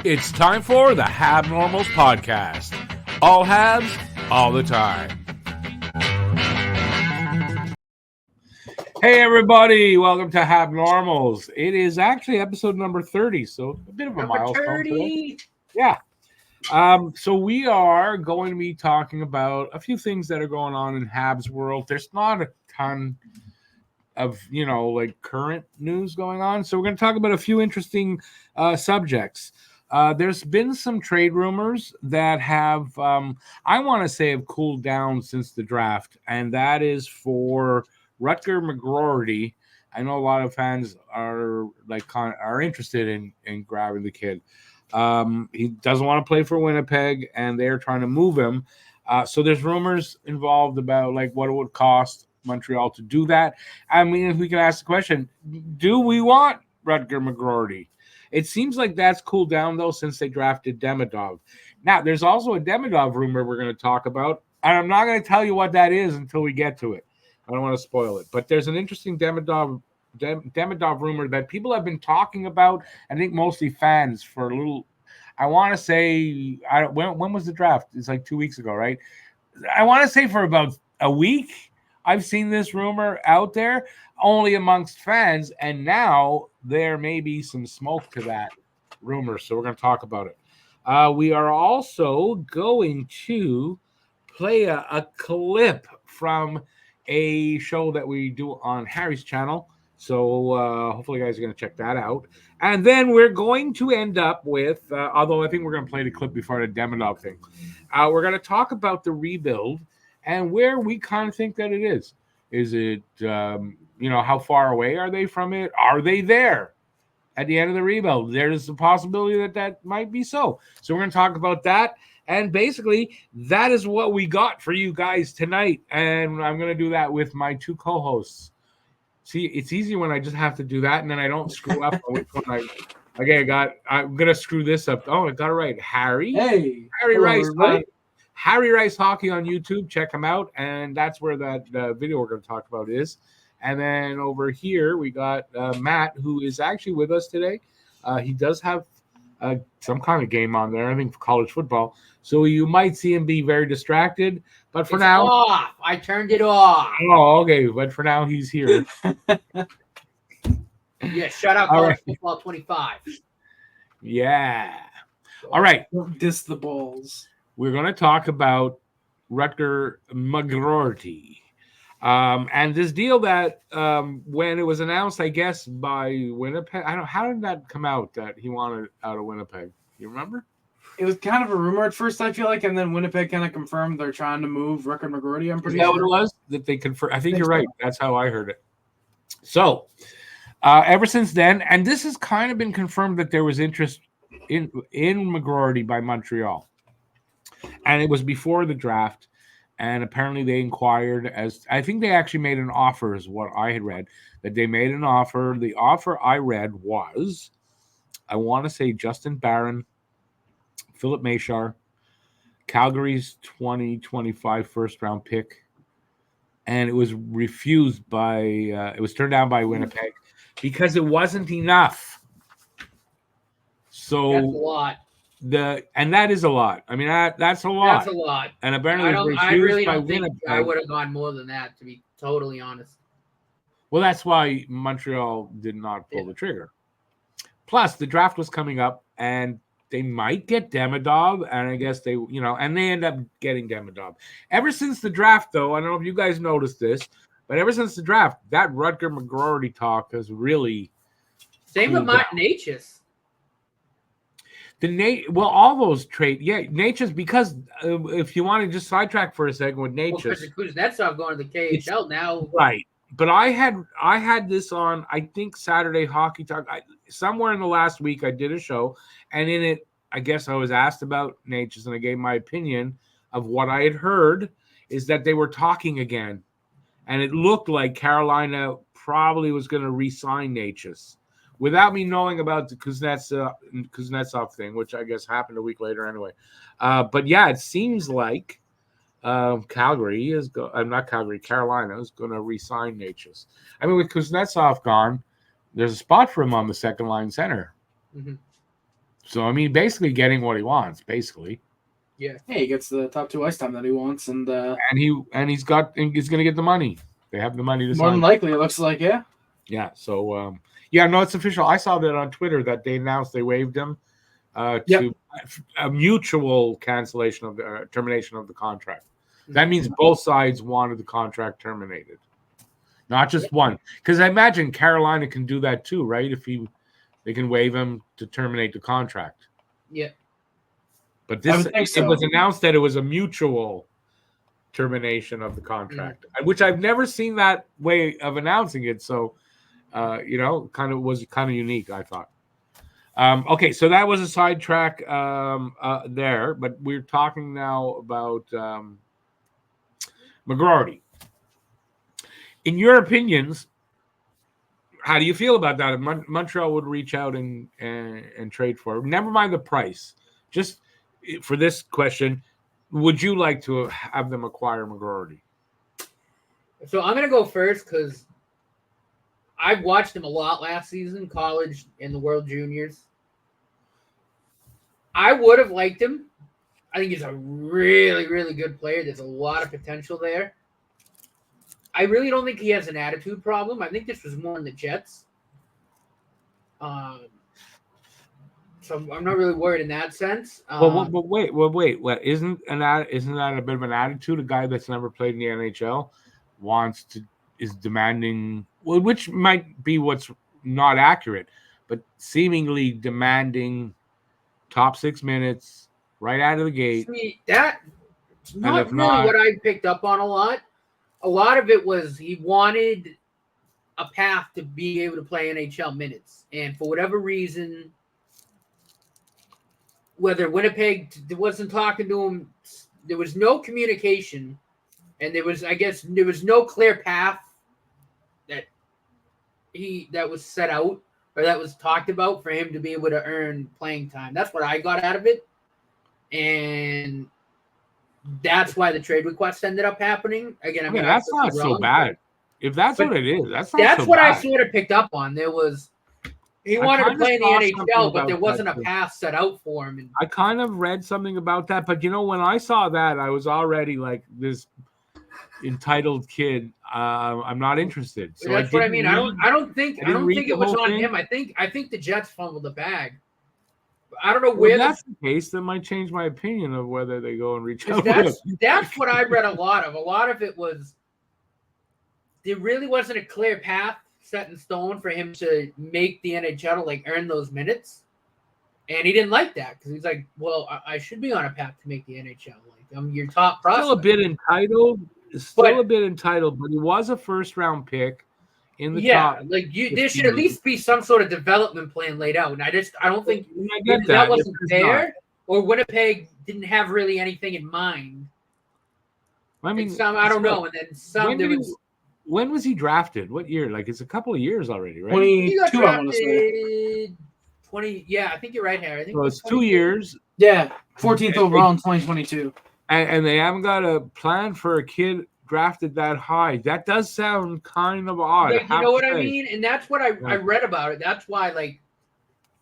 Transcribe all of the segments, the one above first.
It's time for the HabNormals podcast. All Habs, all the time. Hey, everybody. Welcome to HabNormals. It is actually episode number 30, so a bit of a milestone today. Yeah. So we are going to be talking about a few things that are going on in Habs world. There's not a ton of, current news going on. So we're going to talk about a few interesting subjects. There's been some trade rumors that have, I want to say, have cooled down since the draft, and that is for Rutger McGroarty. I know a lot of fans are interested in grabbing the kid. He doesn't want to play for Winnipeg, and they're trying to move him. So there's rumors involved about what it would cost Montreal to do that. I mean, if we can ask the question, do we want Rutger McGroarty? It seems like that's cooled down, though, since they drafted Demidov. Now, there's also a Demidov rumor we're going to talk about, and I'm not going to tell you what that is until we get to it. I don't want to spoil it. But there's an interesting Demidov rumor that people have been talking about, I think mostly fans, for a little – I want to say – when was the draft? It's like 2 weeks ago, right? I want to say for about a week – I've seen this rumor out there only amongst fans, and now there may be some smoke to that rumor, so we're going to talk about it. We are also going to play a clip from a show that we do on Harry's channel, so hopefully you guys are going to check that out. And then we're going to end up with, although I think we're going to play the clip before the Demidov thing, we're going to talk about the rebuild and where we kind of think that it is. Is it, how far away are they from it? Are they there at the end of the rebuild? There's a possibility that might be so. So we're going to talk about that. And basically, that is what we got for you guys tonight. And I'm going to do that with my two co-hosts. See, it's easy when I just have to do that, and then I don't screw up on which one I'm going to screw this up. Oh, I got it right. Harry. Hey. Harry Rice. Harry Rice Hockey on YouTube. Check him out. And that's where that video we're going to talk about is. And then over here, we got Matt, who is actually with us today. He does have some kind of game on there, I think, for college football. So you might see him be very distracted. But for now. Off. I turned it off. Oh, okay. But for now, he's here. Yeah, shut up, college football 25. Yeah. All right. Don't diss the Bulls. We're going to talk about Rutger McGroarty. And this deal that when it was announced, I guess, by Winnipeg, how did that come out that he wanted out of Winnipeg? You remember? It was kind of a rumor at first, I feel like, and then Winnipeg kind of confirmed they're trying to move Rutger McGroarty. I'm pretty sure. Is that what it was? That they confirmed? I think you're right. That's how I heard it. So, ever since then, and this has kind of been confirmed that there was interest in McGroarty by Montreal. And it was before the draft, and apparently they inquired I think they actually made an offer, is what I had read, that they made an offer. The offer I read was, I want to say Justin Barron, Philip Machar, Calgary's 2025 first-round pick, and it was refused by, it was turned down by Winnipeg because it wasn't enough. So that's a lot. And that is a lot. I mean, that's a lot. That's a lot. And apparently, I really don't think I would have gone more than that, to be totally honest. Well, that's why Montreal did not pull the trigger. Plus, the draft was coming up, and they might get Demidov, and I guess they, and they end up getting Demidov. Ever since the draft, though, I don't know if you guys noticed this, but ever since the draft, that Rutger McGroarty talk has really. Same with Martin Necas. All those trade, Necas, because if you want to just sidetrack for a second with Necas, because Kuznetsov going to the KHL now, right? But I had this on, I think, Saturday Hockey Talk. Somewhere in the last week, I did a show, and in it, I guess I was asked about Necas, and I gave my opinion of what I had heard is that they were talking again, and it looked like Carolina probably was going to re-sign Necas. Without me knowing about the Kuznetsov thing, which I guess happened a week later anyway. But yeah, it seems like Calgary is Carolina is going to re-sign Necas. I mean, with Kuznetsov gone, there's a spot for him on the second line center. Mm-hmm. So I mean, basically getting what he wants, basically. Yeah. Hey, he gets the top 2 ice time that he wants, and he's going to get the money. They have the money to more sign. than likely, it looks like, yeah. Yeah. So no, it's official. I saw that on Twitter that they announced they waived him to a mutual cancellation of the termination of the contract. That means both sides wanted the contract terminated, not just one. Because I imagine Carolina can do that too, right? If they can waive him to terminate the contract. Yeah. But I would think so. it was announced that it was a mutual termination of the contract, which I've never seen that way of announcing it. So, kind of unique, I thought. Okay, so that was a sidetrack there, but we're talking now about McGroarty. In your opinions, how do you feel about that? If Montreal would reach out and trade for him? Never mind the price. Just for this question, would you like to have them acquire McGroarty? So I'm gonna go first because I watched him a lot last season, college and the World Juniors. I would have liked him. I think he's a really, really good player. There's a lot of potential there. I really don't think he has an attitude problem. I think this was more in the Jets. So I'm not really worried in that sense. But wait. What isn't that a bit of an attitude? A guy that's never played in the NHL is demanding, well, which might be what's not accurate, but seemingly demanding top 6 minutes right out of the gate. See, that's not really what I picked up on a lot. A lot of it was he wanted a path to be able to play NHL minutes, and for whatever reason, whether Winnipeg wasn't talking to him, there was no communication, and there was no clear path that was set out or that was talked about for him to be able to earn playing time. That's what I got out of it, and that's why the trade request ended up happening. Again, I mean, that's not so bad. If that's what it is, that's what I sort of picked up on. There was he wanted to play in the NHL, but there wasn't a path set out for him. And I kind of read something about that, but when I saw that, I was already like this entitled kid. I'm not interested. So that's what I mean. I don't think it was on him. I think the Jets fumbled the bag. I don't know where that's the case. That might change my opinion of whether they go and reach out. That's what I read a lot of. A lot of it was there really wasn't a clear path set in stone for him to make the NHL, to earn those minutes, and he didn't like that because he's like, "Well, I should be on a path to make the NHL. I'm your top prospect." Still a bit entitled, but he was a first-round pick. In the top, there should at least be some sort of development plan laid out. And I don't think that wasn't there, or Winnipeg didn't have really anything in mind. I mean, I don't know. And then some. When was he drafted? What year? It's a couple of years already, right? 22, I want to say. 20. Yeah, I think you're right, Harry. I think so it's 2 years. Yeah, 14th overall in 2022. And they haven't got a plan for a kid drafted that high. That does sound kind of odd. You know what I mean? And that's what I read about it. That's why,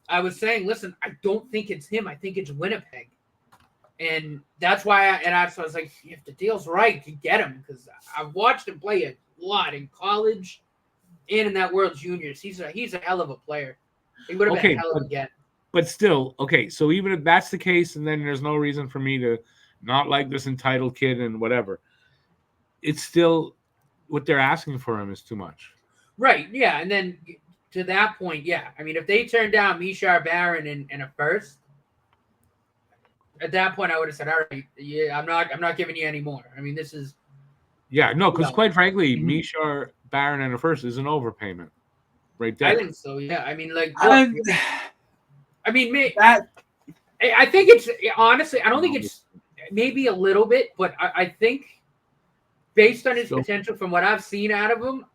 I was saying, listen, I don't think it's him. I think it's Winnipeg. And that's why I was like, if the deal's right, you get him. Because I've watched him play a lot in college and in that World Juniors. He's a hell of a player. He would have been a hell of a get. But still, okay, so even if that's the case, and then there's no reason for me to not like this entitled kid and whatever, it's still what they're asking for him is too much. Right. Yeah. And then to that point, yeah. I mean, if they turned down Mishar Barron and a first, at that point I would have said, all right, yeah, I'm not giving you any more. I mean, this is because quite frankly, Mishar Barron and a first is an overpayment. Right there. I think so, yeah. I mean, I think it's honestly, I don't think it's maybe a little bit, but I think based on his potential from what I've seen out of him,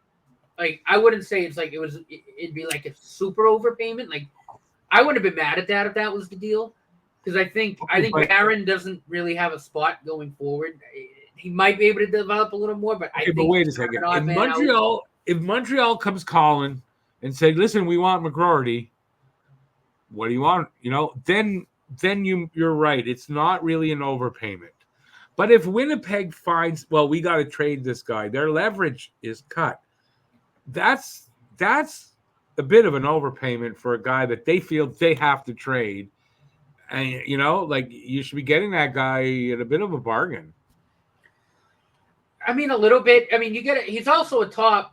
I wouldn't say it's it'd be like a super overpayment. I wouldn't have been mad at that if that was the deal. Because I think Barron doesn't really have a spot going forward. He might be able to develop a little more, but I think wait a second. If Montreal comes calling and say, listen, we want McGroarty, what do you want? Then you're right. It's not really an overpayment. But if Winnipeg finds, well, we got to trade this guy, their leverage is cut. That's a bit of an overpayment for a guy that they feel they have to trade. And, you should be getting that guy at a bit of a bargain. I mean, a little bit. I mean, he's also a 14th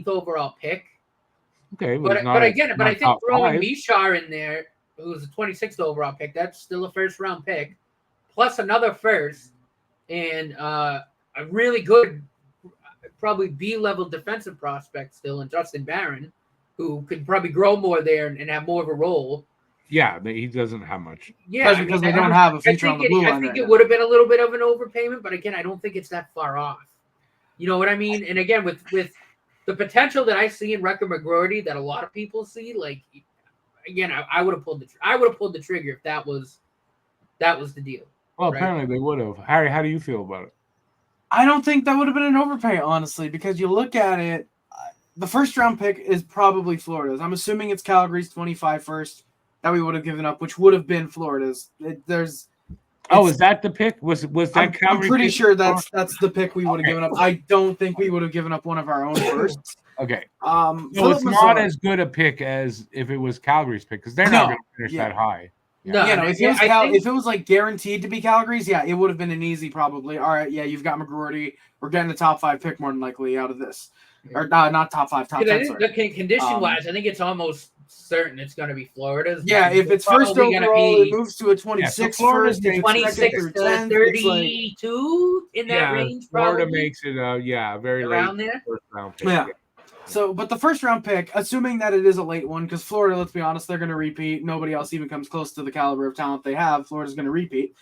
overall pick. Okay. But I think throwing Mishar in there, who's a 26th overall pick, that's still a first round pick, plus another first, and a really good, probably B-level defensive prospect still in Justin Barron, who could probably grow more there and have more of a role. Yeah, but he doesn't have much. Yeah, because they don't have a feature on the blue line. I think it would have been a little bit of an overpayment, but again, I don't think it's that far off. You know what I mean? And again, with the potential that I see in Rector McGroarty that a lot of people see, like, again, I would have pulled the trigger if that was the deal. Well, apparently they would have. Harry, how do you feel about it? I don't think that would have been an overpay, honestly, because you look at it, the first round pick is probably Florida's. I'm assuming it's Calgary's 25 first that we would have given up, which would have been Florida's. Is that the pick? Was that Calgary? I'm pretty sure that's the pick we would have given up. I don't think we would have given up one of our own firsts. Okay. So it's not as good a pick as if it was Calgary's pick, because they're not going to finish that high. No, if it was like guaranteed to be Calgary's, it would have been an easy probably. All right, you've got McGroarty. We're getting the top 5 pick more than likely out of this. Or not top 5, top 10. Condition-wise, I think it's almost certain it's going to be Florida's. Yeah, if it's first overall, it moves to a 26 first, 26 to 32 in that range. Florida probably. makes it very around late there. first round pick. Yeah. So, but the first round pick, assuming that it is a late one, because Florida, let's be honest, they're going to repeat. Nobody else even comes close to the caliber of talent they have. Florida's going to repeat.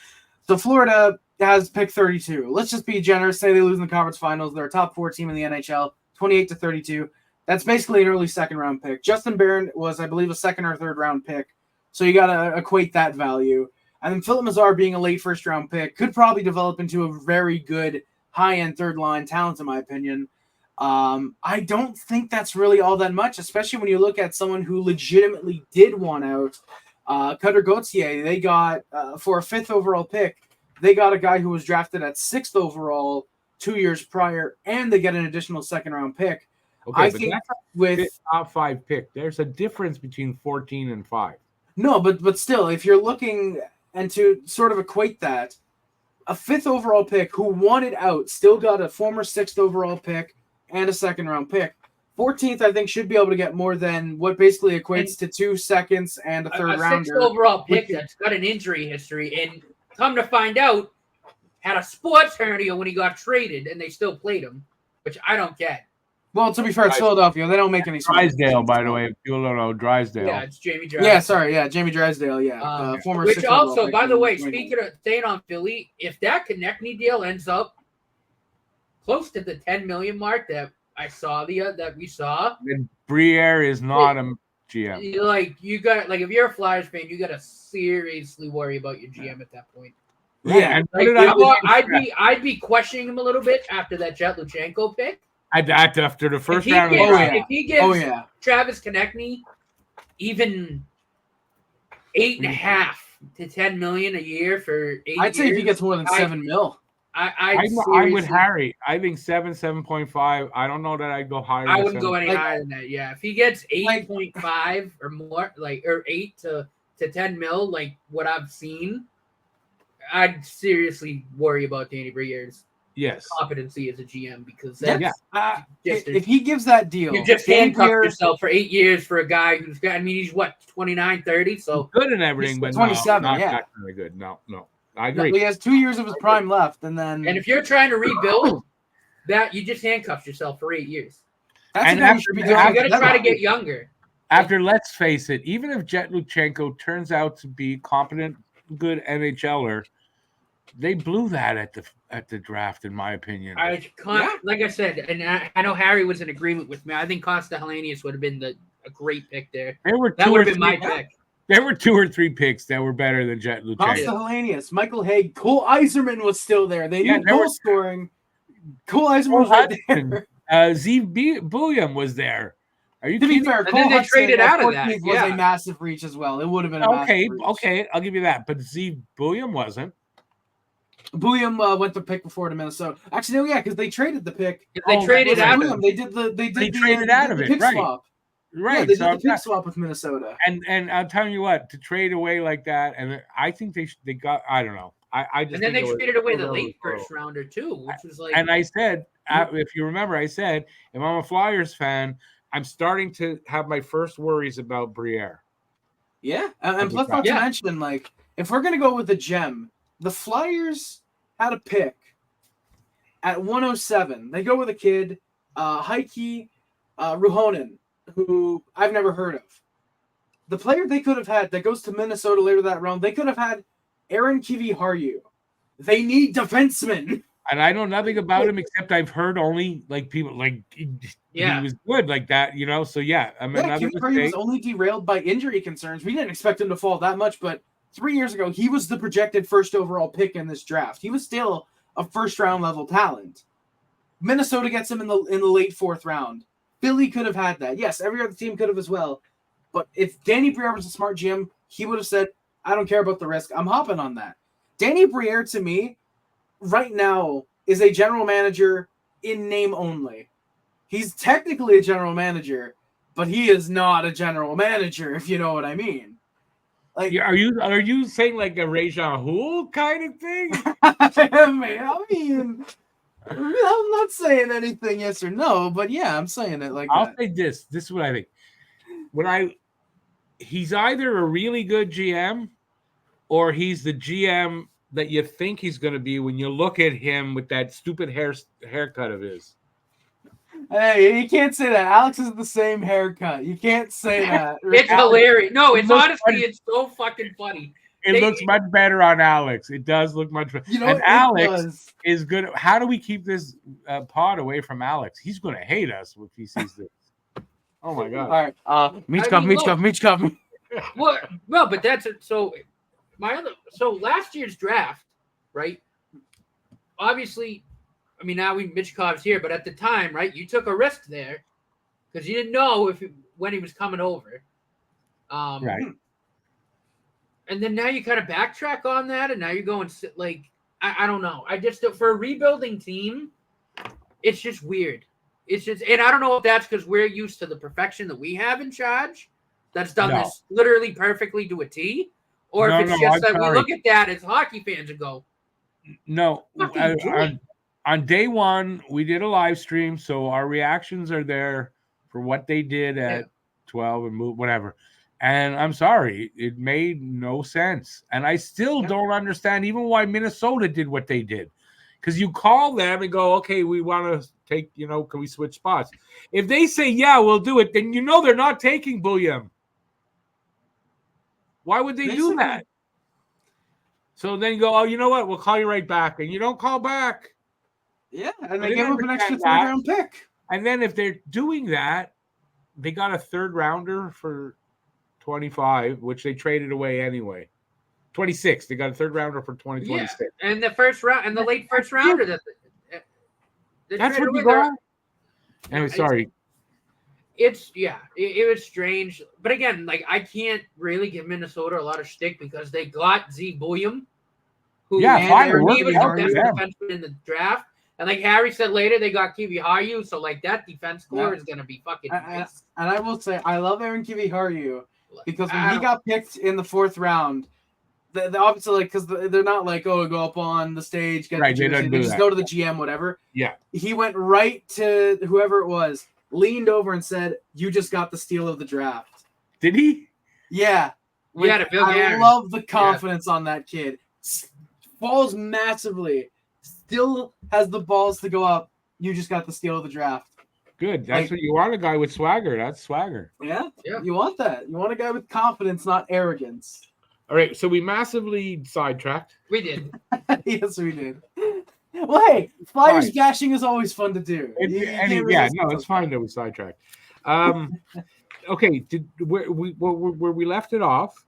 So Florida has pick 32. Let's just be generous. Say they lose in the conference finals. They're a top 4 team in the NHL, 28 to 32. That's basically an early second round pick. Justin Barron was, I believe, a second or third round pick. So you got to equate that value. And then Philip Mazar being a late first round pick could probably develop into a very good high-end third line talent, in my opinion. I don't think that's really all that much, especially when you look at someone who legitimately did want out. Cutter Gauthier, they got, for a 5th overall pick, they got a guy who was drafted at 6th overall 2 years prior, and they get an additional second-round pick. Okay, I but think that's with top 5 pick, there's a difference between 14 and 5. No, but still, if you're looking, and to sort of equate that, a 5th overall pick who wanted out still got a former 6th overall pick and a second-round pick. 14th, I think, should be able to get more than what basically equates to 2 seconds and a third rounder. 6th overall pick that's got an injury history, and come to find out, had a sports hernia when he got traded, and they still played him, which I don't get. Well, to be fair, it's Philadelphia. They don't make any sense. Drysdale, by the way. If you don't know, Drysdale. Yeah, it's Jamie Drysdale. Yeah, sorry. Jamie Drysdale, former which also, pick by the way, 2020. speaking of staying on Philly, if that Konechny deal ends up close to the $10 million mark that we saw, then Briere is not a GM. If you're a Flyers fan, you got to seriously worry about your GM at that point. Yeah, I'd be questioning him a little bit after that Jet Luchenko pick. After the first round, if he gives Travis Konechny even $8.5 to $10 million a year for 8 years, I'd say if he gets more than $7 million. I'm with Harry. I think 7.5. I don't know that I'd go higher. I wouldn't go any higher than that. Yeah, if he gets 8.5 or more, or 8 to 10 mil, like what I've seen, I'd seriously worry about Danny Briere's competency as a GM, because if he gives that deal, you just handcuffed yourself for 8 years for a guy who's got. I mean, he's what, 29, 30, so good and everything, but 27. not really good. No. I agree. He has 2 years of his prime left, and if you're trying to rebuild, that you just handcuffed yourself for 8 years. You got to try to get younger. After, let's face it, even if Jet Luchenko turns out to be competent, good NHLer, they blew that at the draft, in my opinion. Like I said, and I know Harry was in agreement with me. I think Costa Helenius would have been a great pick there. That would have been my pick. There were 2 or 3 picks that were better than Jet Luchenko. Costa Helenius, Michael Haig, Cole Eiserman was still there. They knew goal scoring. Cole Eiserman was right there. Zeev Bulliam was there. Are you To be kidding? fair, And Cole then they Hudson traded at out of that, 14th was yeah. a massive reach as well. It would have been a massive reach. Okay, I'll give you that. But Z Bulliam wasn't. Bulliam went the pick before to Minnesota. Actually, no, yeah, because they traded the pick. They traded out of Bulliam. They did the traded out of it, pick right. swap. Right. Yeah, they so did the pick swap with Minnesota. And I'm telling you what, to trade away like that, and I think they got. I don't know. I just and then think they it traded was away the so late overthrown. first rounder too, which was like. And I said, if you remember, I said, if I'm a Flyers fan, I'm starting to have my first worries about Briere. Yeah, and plus not to mention, like, if we're gonna go with the gem, the Flyers had a pick at 107. They go with a kid, Heikki Ruhonen, who I've never heard of. The player they could have had that goes to Minnesota later that round, they could have had Aaron Kiviharju. They need defensemen. And I know nothing about him except I've heard only like people like he was good like that, you know. So yeah, I mean, Kiviharju was only derailed by injury concerns. We didn't expect him to fall that much, but 3 years ago he was the projected first overall pick in this draft. He was still a first round level talent. Minnesota gets him in the late fourth round. Philly could have had that. Yes, every other team could have as well. But if Danny Briere was a smart GM, he would have said, I don't care about the risk. I'm hopping on that. Danny Briere, to me, right now, is a general manager in name only. He's technically a general manager, but he is not a general manager, if you know what I mean. Like, are you saying like a Rajon Houle kind of thing? I mean, I'm not saying anything yes or no, but yeah, I'm saying it like I'll that. say this. This is what I think. He's either a really good GM or he's the GM that you think he's going to be when you look at him with that stupid haircut of his. Hey, you can't say that. Alex is the same haircut. You can't say that. It's hilarious. No, it's honestly, it's so fucking funny. It looks much better on Alex. It does look much better. You know, and Alex is good. How do we keep this pod away from Alex? He's going to hate us if he sees this. Oh my god! All right, Michkov. Well, no, but that's it. So last year's draft, right? Obviously, I mean now Michkov's here, but at the time, right? You took a risk there because you didn't know when he was coming over. Right. And then now you kind of backtrack on that, and now you're going like I don't know. I just for a rebuilding team, it's just weird. It's just, and I don't know if that's because we're used to the perfection that we have in charge that's done this literally perfectly to a T, or if it's just that we look at that as hockey fans and go, no. On day one, we did a live stream, so our reactions are there for what they did at 12 and move whatever. And I'm sorry, it made no sense. And I still don't understand even why Minnesota did what they did. Because you call them and go, okay, we want to take, can we switch spots? If they say, yeah, we'll do it, then they're not taking Bulliam. Why would they do that? So then you go, oh, you know what? We'll call you right back. And you don't call back. Yeah, and they gave up an extra third-round pick. And then if they're doing that, they got a third rounder for 25, which they traded away anyway. 26. They got a third rounder for 2026. Yeah. And the first round and the late first rounder that's what you got. Anyway, sorry. It was strange. But again, like I can't really give Minnesota a lot of shtick because they got Z Bulliam, who he was the best defenseman in the draft. And like Harry said later, they got Kiviharju, so like that defense core is gonna be fucking nice. And I will say, I love Aaron Kiviharju because when he got picked in the fourth round, the obviously because they're not like, oh, go up on the stage, get the jersey. They just go to the GM, whatever. Yeah. He went right to whoever it was, leaned over and said, "You just got the steal of the draft." Did he? Yeah. I love the confidence on that kid. Falls massively. Still has the balls to go up. You just got the steal of the draft. Good. That's what you want, a guy with swagger. That's swagger. Yeah. You want that. You want a guy with confidence, not arrogance. All right. So we massively sidetracked. We did. Yes, we did. Well, hey, Flyers bashing is always fun to do. It's fine that we sidetracked. Okay. Where we left it off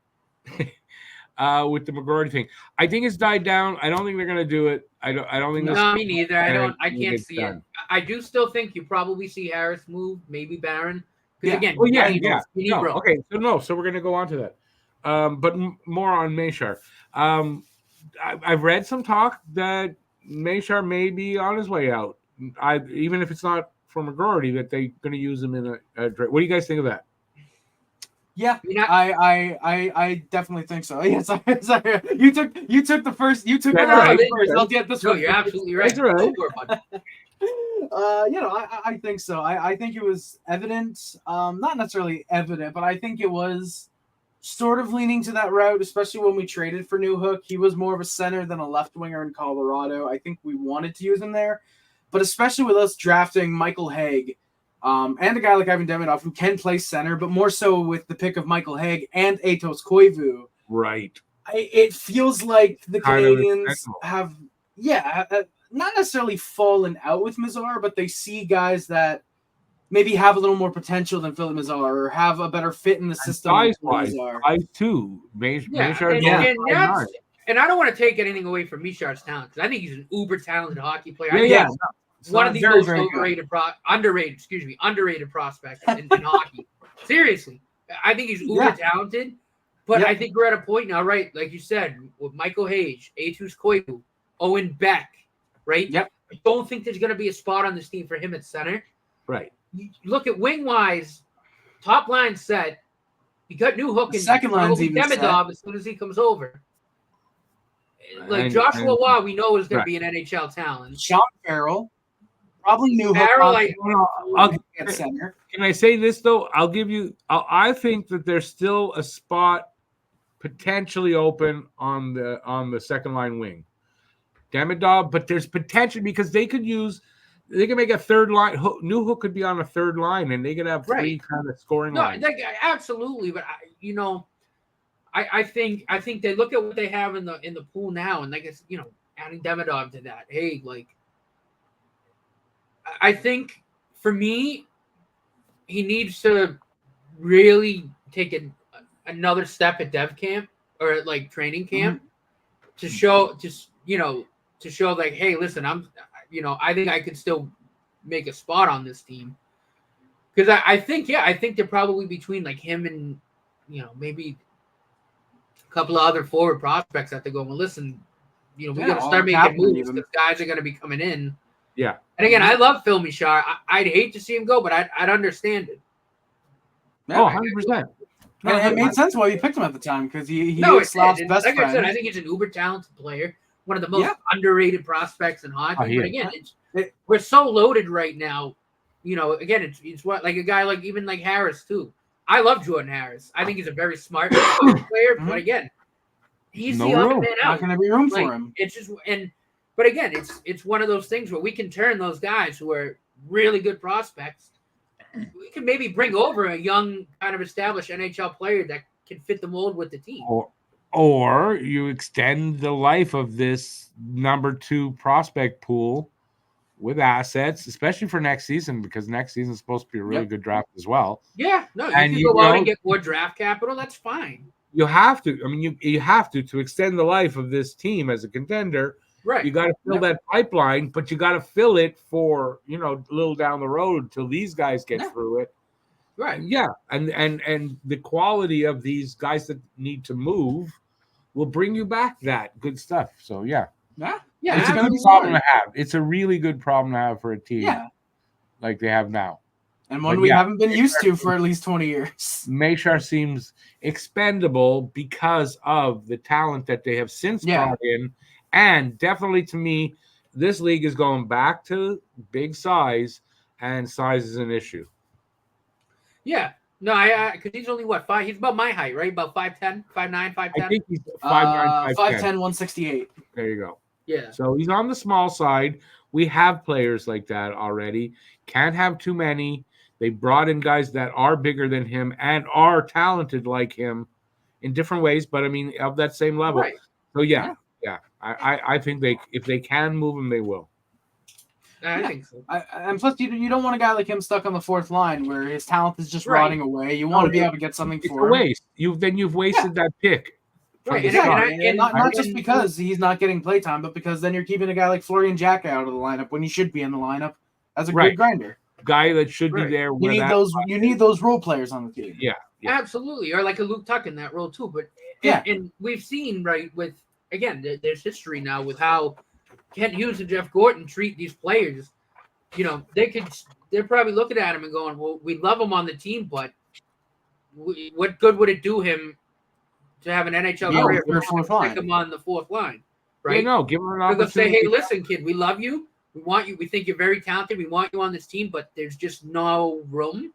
with the McGroarty thing. I think it's died down. I don't think they're going to do it. I don't think. No, me neither. I can't see it. I do still think you probably see Harris move, maybe Barron, Because again, yeah. you need No, rope. okay, so we're gonna go on to that. But more on Mashar. I've read some talk that Mashar may be on his way out. Even if it's not for McGroarty, that they're going to use him in a. What do you guys think of that? Yeah, You're not- I definitely think so. Yes, sorry. You took the first. You took the That's right. first. I'll get this No, one. you're absolutely right. That's right. Go for it, bud. I think so. I think it was evident. Not necessarily evident, but I think it was sort of leaning to that route, especially when we traded for Newhook. He was more of a center than a left winger in Colorado. I think we wanted to use him there, but especially with us drafting Michael Haig, and a guy like Ivan Demidov who can play center, but more so with the pick of Michael Haig and Atos Koivu. Right. It feels like the Kind of Canadians accidental. have, not necessarily fallen out with Mazar, but they see guys that maybe have a little more potential than Philip Mazar or have a better fit in the system. than Size-wise, Mazar. size too. Mashar And I don't want to take anything away from Mishar's talent because I think he's an uber talented hockey player. I think Yeah. he's one of the Very, most very good. underrated prospects in hockey. Seriously, I think he's uber talented. But I think we're at a point now, right? Like you said, with Michael Hayes, Atus Koivu, Owen Beck, right? Yep. I don't think there's going to be a spot on this team for him at center. Right. You look at wing wise, top line set. You got Newhook and second line's probably even Demidov as soon as he comes over. Like And- Joshua and- Waugh, we know is going right. to be an NHL talent. Sean Farrell, probably Newhook. Farrell, I'll- at center. Can I say this though? I think that there's still a spot potentially open on the second line wing. Demidov, but there's potential because they could make a third line. Newhook could be on a third line, and they could have three kind of scoring lines. Absolutely, but I think they look at what they have in the pool now, and adding Demidov to that. Hey, I think for me, he needs to really take another step at dev camp or at training camp to show like, hey, listen, I think I could still make a spot on this team. Because I think they're probably between him and maybe a couple of other forward prospects that they go, well, listen, we got to start making moves because guys are going to be coming in. Yeah. And again, I love Phil Mishar. I'd hate to see him go, but I'd understand it. Oh, 100%. And it made sense why you picked him at the time because he is Slav's best friend. friend. I think he's an uber talented player, one of the most underrated prospects in hockey. But again, we're so loaded right now. Again, it's what a guy like Harris too. I love Jordan Harris. I think he's a very smart player. But again, he's the other man out. Not going to be room for him. It's just but again, it's one of those things where we can turn those guys who are really good prospects. We can maybe bring over a young, kind of established NHL player that can fit the mold with the team. Or you extend the life of this number 2 prospect pool with assets, especially for next season, because next season is supposed to be a really good draft as well. Yeah, no, you can go out and get more draft capital. That's fine. You have to. I mean, you have to extend the life of this team as a contender. Right. You got to fill that pipeline, but you got to fill it for a little down the road until these guys get through it. Right. Yeah, and the quality of these guys that need to move will bring you back that good stuff. So yeah, it's a good problem to have. It's a really good problem to have for a team like they have now, and one we haven't been used to for at least 20 years. Mashar seems expendable because of the talent that they have since brought in. And definitely to me, this league is going back to big size, and size is an issue. Yeah. No, because he's only 5? He's about my height, right? About 5'10", 5'9", 5'10". I think he's 5'9", 5'10", 168. There you go. Yeah. So he's on the small side. We have players like that already. Can't have too many. They brought in guys that are bigger than him and are talented like him in different ways, but I mean, of that same level. Right. So yeah. I think if they can move him, they will. I think so. And plus, you don't want a guy like him stuck on the fourth line where his talent is just rotting away. You want to be able to get something for him. Waste. You've wasted that pick. Right. And not just because he's not getting playtime, but because then you're keeping a guy like Florian Jack out of the lineup when he should be in the lineup as a good grinder. guy that should be there. You need those role players on the team. Yeah. Absolutely, or like a Luke Tuck in that role too. But and we've seen with again, there's history now with how Kent Hughes and Jeff Gorton treat these players. They're probably looking at him and going, "Well, we love him on the team, but what good would it do him to have an NHL career? Stick him on the fourth line, right? No, give him an opportunity. They'll say, "Hey, listen, kid, we love you. We want you. We think you're very talented. We want you on this team, but there's just no room.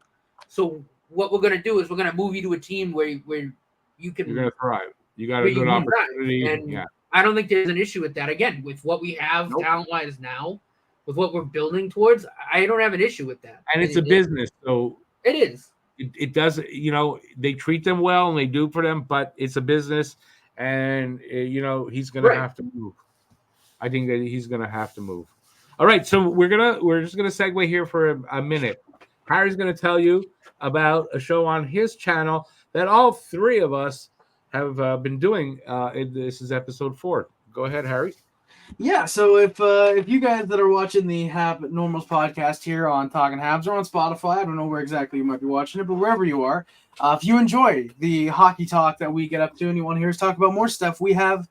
So what we're going to do is we're going to move you to a team where you can. You're going to thrive. You got a good opportunity. And I don't think there's an issue with that. Again, with what we have talent-wise now, with what we're building towards, I don't have an issue with that. And it's a business, so it is. It does. They treat them well and they do for them, but it's a business, and he's going to have to move. I think that he's going to have to move. All right, so we're just gonna segue here for a minute. Harry's gonna tell you about a show on his channel that all three of us have been doing. This is episode 4. Go ahead, Harry. Yeah, so if you guys that are watching the HabNormals podcast here on Talking Habs or on Spotify, I don't know where exactly you might be watching it, but wherever you are, if you enjoy the hockey talk that we get up to and you want to hear us talk about more stuff, we have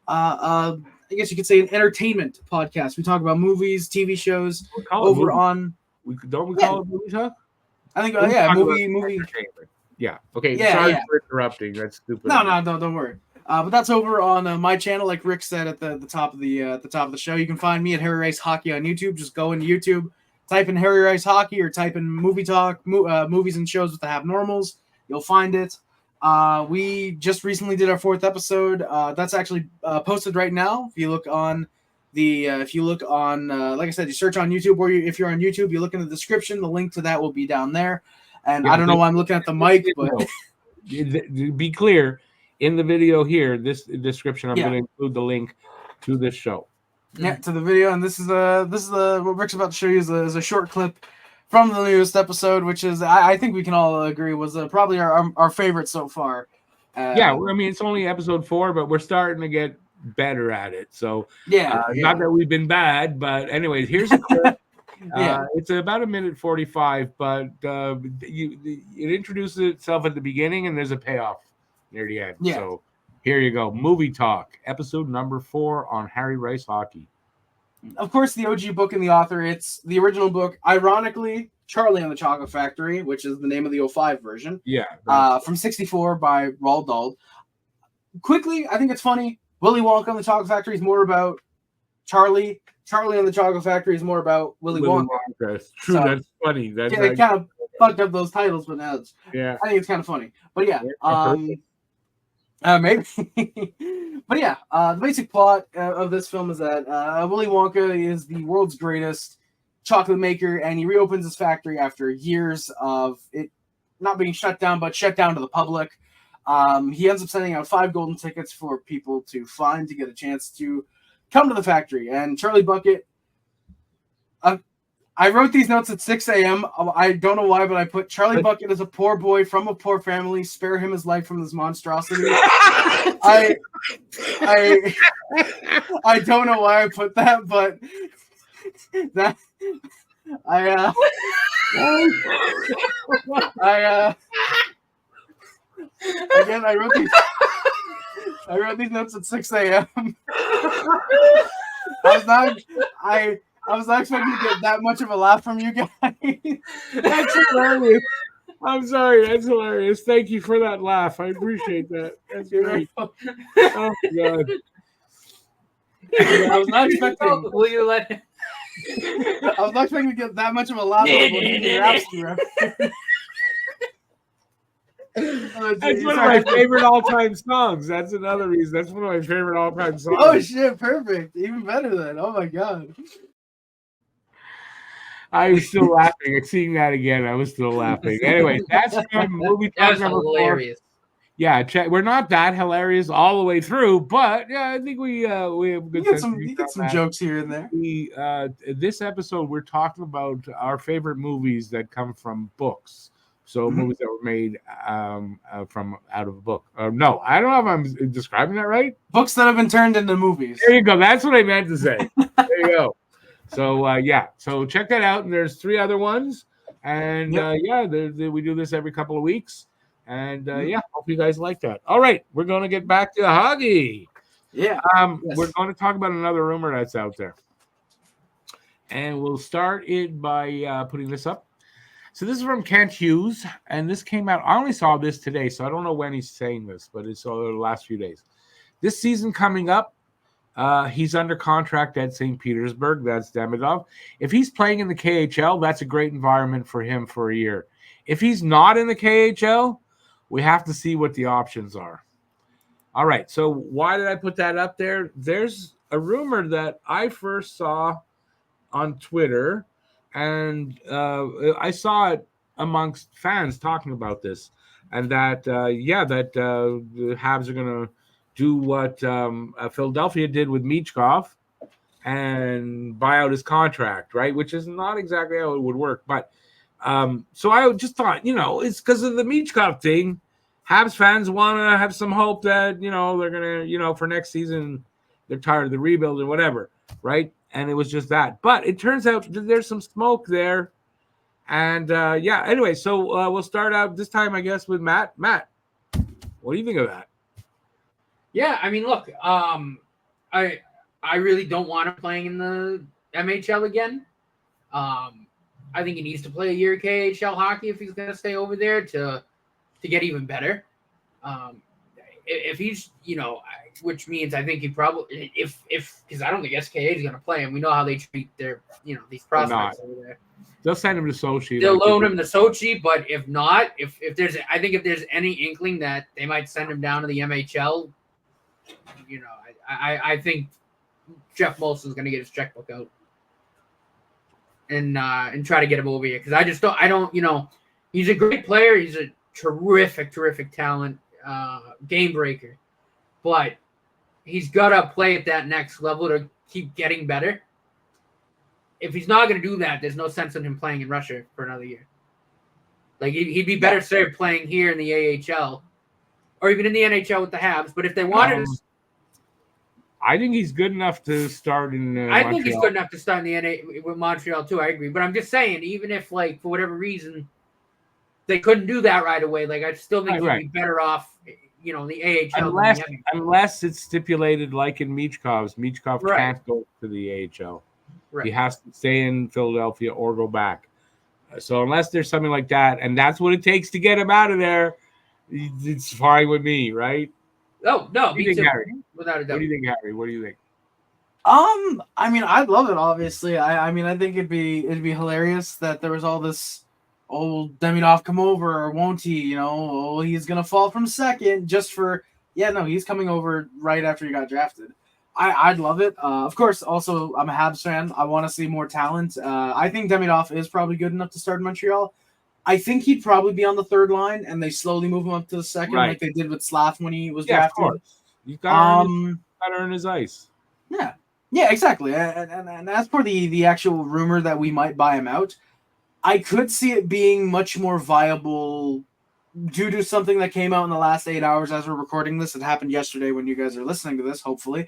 I guess you could say an entertainment podcast. We talk about movies, TV shows over on. Don't we call it movie talk? I think movie. Yeah. Okay. Sorry for interrupting. That's stupid. No, don't worry. But that's over on my channel, like Rick said at the top of the show. You can find me at Harry Rice Hockey on YouTube. Just go into YouTube, type in Harry Rice Hockey, or type in movie talk, movies and shows with the HabNormals. You'll find it. We just recently did our 4th episode. That's actually posted right now. If you look on like I said, you search on YouTube, or if you're on YouTube, you look in the description. The link to that will be down there. And I don't know why I'm looking at the mic, but be clear, in the video here, this description, I'm going to include the link to this show. Yeah, to the video, and this is what Rick's about to show you is a short clip from the newest episode, which is I think we can all agree was probably our favorite so far. It's only episode 4, but we're starting to get better at it. So not that we've been bad, but anyways, here's a clip. It's about 1:45, but it introduces itself at the beginning, and there's a payoff near the end. Yeah. So here you go, movie talk, episode number 4 on Harry Rice Hockey. Of course, the OG book and the author, it's the original book. Ironically, Charlie and the Chocolate Factory, which is the name of the 05 version. Yeah. From 1964 by Roald Dahl. Quickly, I think it's funny. Willy Wonka and the Chocolate Factory is more about Charlie. Charlie and the Chocolate Factory is more about Willy Wonka. That's true. So, that's funny. That's they kind of fucked up those titles, but now I think it's kind of funny. But maybe. But the basic plot of this film is that Willy Wonka is the world's greatest chocolate maker, and he reopens his factory after years of it not being shut down, but shut down to the public. He ends up sending out 5 golden tickets for people to find to get a chance to come to the factory. And Charlie Bucket, I wrote these notes at 6 a.m. I don't know why, but I put Charlie Bucket is a poor boy from a poor family. Spare him his life from this monstrosity. I don't know why I put that, but that I wrote these notes at 6 a.m. I was not expecting to get that much of a laugh from you guys. That's hilarious. I'm sorry. That's hilarious. Thank you for that laugh. I appreciate that. That's great. Oh, my God. I was not expecting. Will you let him? I was not expecting to get that much of a laugh. That's one of my favorite all-time songs. That's another reason. That's one of my favorite all-time songs. Oh, shit. Perfect. Even better then. Oh, my God. I was still laughing at seeing that again. I was still laughing. Anyway, that's movie talk number hilarious. 4. Yeah, we're not that hilarious all the way through, but I think we have good sense. You get some jokes here and there. This episode, we're talking about our favorite movies that come from books. So movies that were made from out of a book. No, I don't know if I'm describing that right. Books that have been turned into movies. There you go. That's what I meant to say. There you go. So so check that out. And there's 3 other ones, and we do this every couple of weeks. And hope you guys like that. All right, we're going to get back to Huggy. Yeah. We're going to talk about another rumor that's out there, and we'll start it by putting this up. So this is from Kent Hughes, and this came out. I only saw this today, so I don't know when he's saying this, but it's over the last few days. This season coming up, he's under contract at St. Petersburg. That's Demidov. If he's playing in the KHL, that's a great environment for him for a year. If he's not in the KHL, we have to see what the options are. All right, so why did I put that up there? There's a rumor that I first saw on Twitter, and I saw it amongst fans talking about this, and that the Habs are going to do what Philadelphia did with Michkov and buy out his contract, right? Which is not exactly how it would work, but so I just thought, it's because of the Michkov thing. Habs fans want to have some hope that, they're going to, for next season, they're tired of the rebuild or whatever, right? And it was just that. But it turns out that there's some smoke there. And, anyway, so we'll start out this time, I guess, with Matt. Matt, what do you think of that? Yeah, I mean, look, I really don't want him playing in the MHL again. I think he needs to play a year of KHL hockey if he's going to stay over there to get even better. If he's, which means I think he probably, if because I don't think SKA is going to play him. We know how they treat their, these prospects over there. They'll send him to Sochi. They'll loan him to Sochi, but if not, if there's any inkling that they might send him down to the MHL, I think Jeff Molson's going to get his checkbook out and try to get him over here, because I don't, he's a great player. He's a terrific talent, game breaker, but he's got to play at that next level to keep getting better. If he's not going to do that, there's no sense in him playing in Russia for another year. Like, he'd be better served playing here in the AHL or even in the NHL with the Habs. But if they wanted to, I think he's good enough to start in I think he's good enough to start in the with Montreal too. I agree. But I'm just saying, even if, for whatever reason, they couldn't do that right away, I still think he'd be better off, the AHL. Unless it's stipulated like in Michkov's. Michkov can't go to the AHL. Right. He has to stay in Philadelphia or go back. So unless there's something like that, and that's what it takes to get him out of there, it's fine with me, right? Oh, no. Me too, Harry? Without a doubt. What do you think, Harry? What do you think? I mean, I'd love it, obviously. I mean, I think it'd be hilarious that there was all this old Demidov come over, or won't he? He's gonna fall from second just for he's coming over right after he got drafted. I'd love it. Of course, also I'm a Habs fan. I want to see more talent. I think Demidov is probably good enough to start in Montreal. I think he'd probably be on the third line, and they slowly move him up to the second, like they did with Slav when he was drafted. Of course. You gotta earn his ice. Yeah, exactly. And as for the actual rumor that we might buy him out, I could see it being much more viable due to something that came out in the last 8 hours as we're recording this. It happened yesterday when you guys are listening to this, hopefully.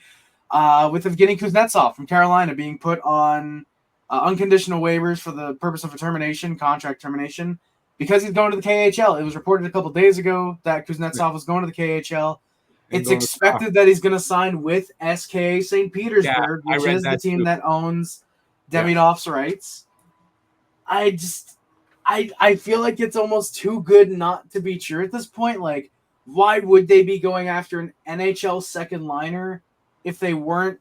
With Evgeny Kuznetsov from Carolina being put on unconditional waivers for the purpose of contract termination, because he's going to the KHL. It was reported a couple days ago that Kuznetsov was going to the KHL. It's expected that he's going to sign with SKA St. Petersburg, which is the team that owns Demidov's rights. I feel like it's almost too good not to be true at this point. Why would they be going after an NHL second liner if they weren't,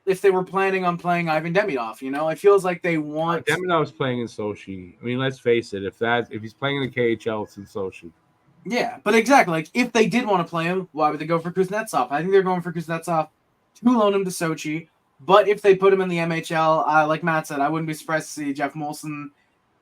if they were planning on playing Ivan Demidov? It feels like they want. Demidov's playing in Sochi. I mean, let's face it. If he's playing in the KHL, it's in Sochi. Yeah, but exactly. If they did want to play him, why would they go for Kuznetsov? I think they're going for Kuznetsov to loan him to Sochi. But if they put him in the MHL, like Matt said, I wouldn't be surprised to see Jeff Molson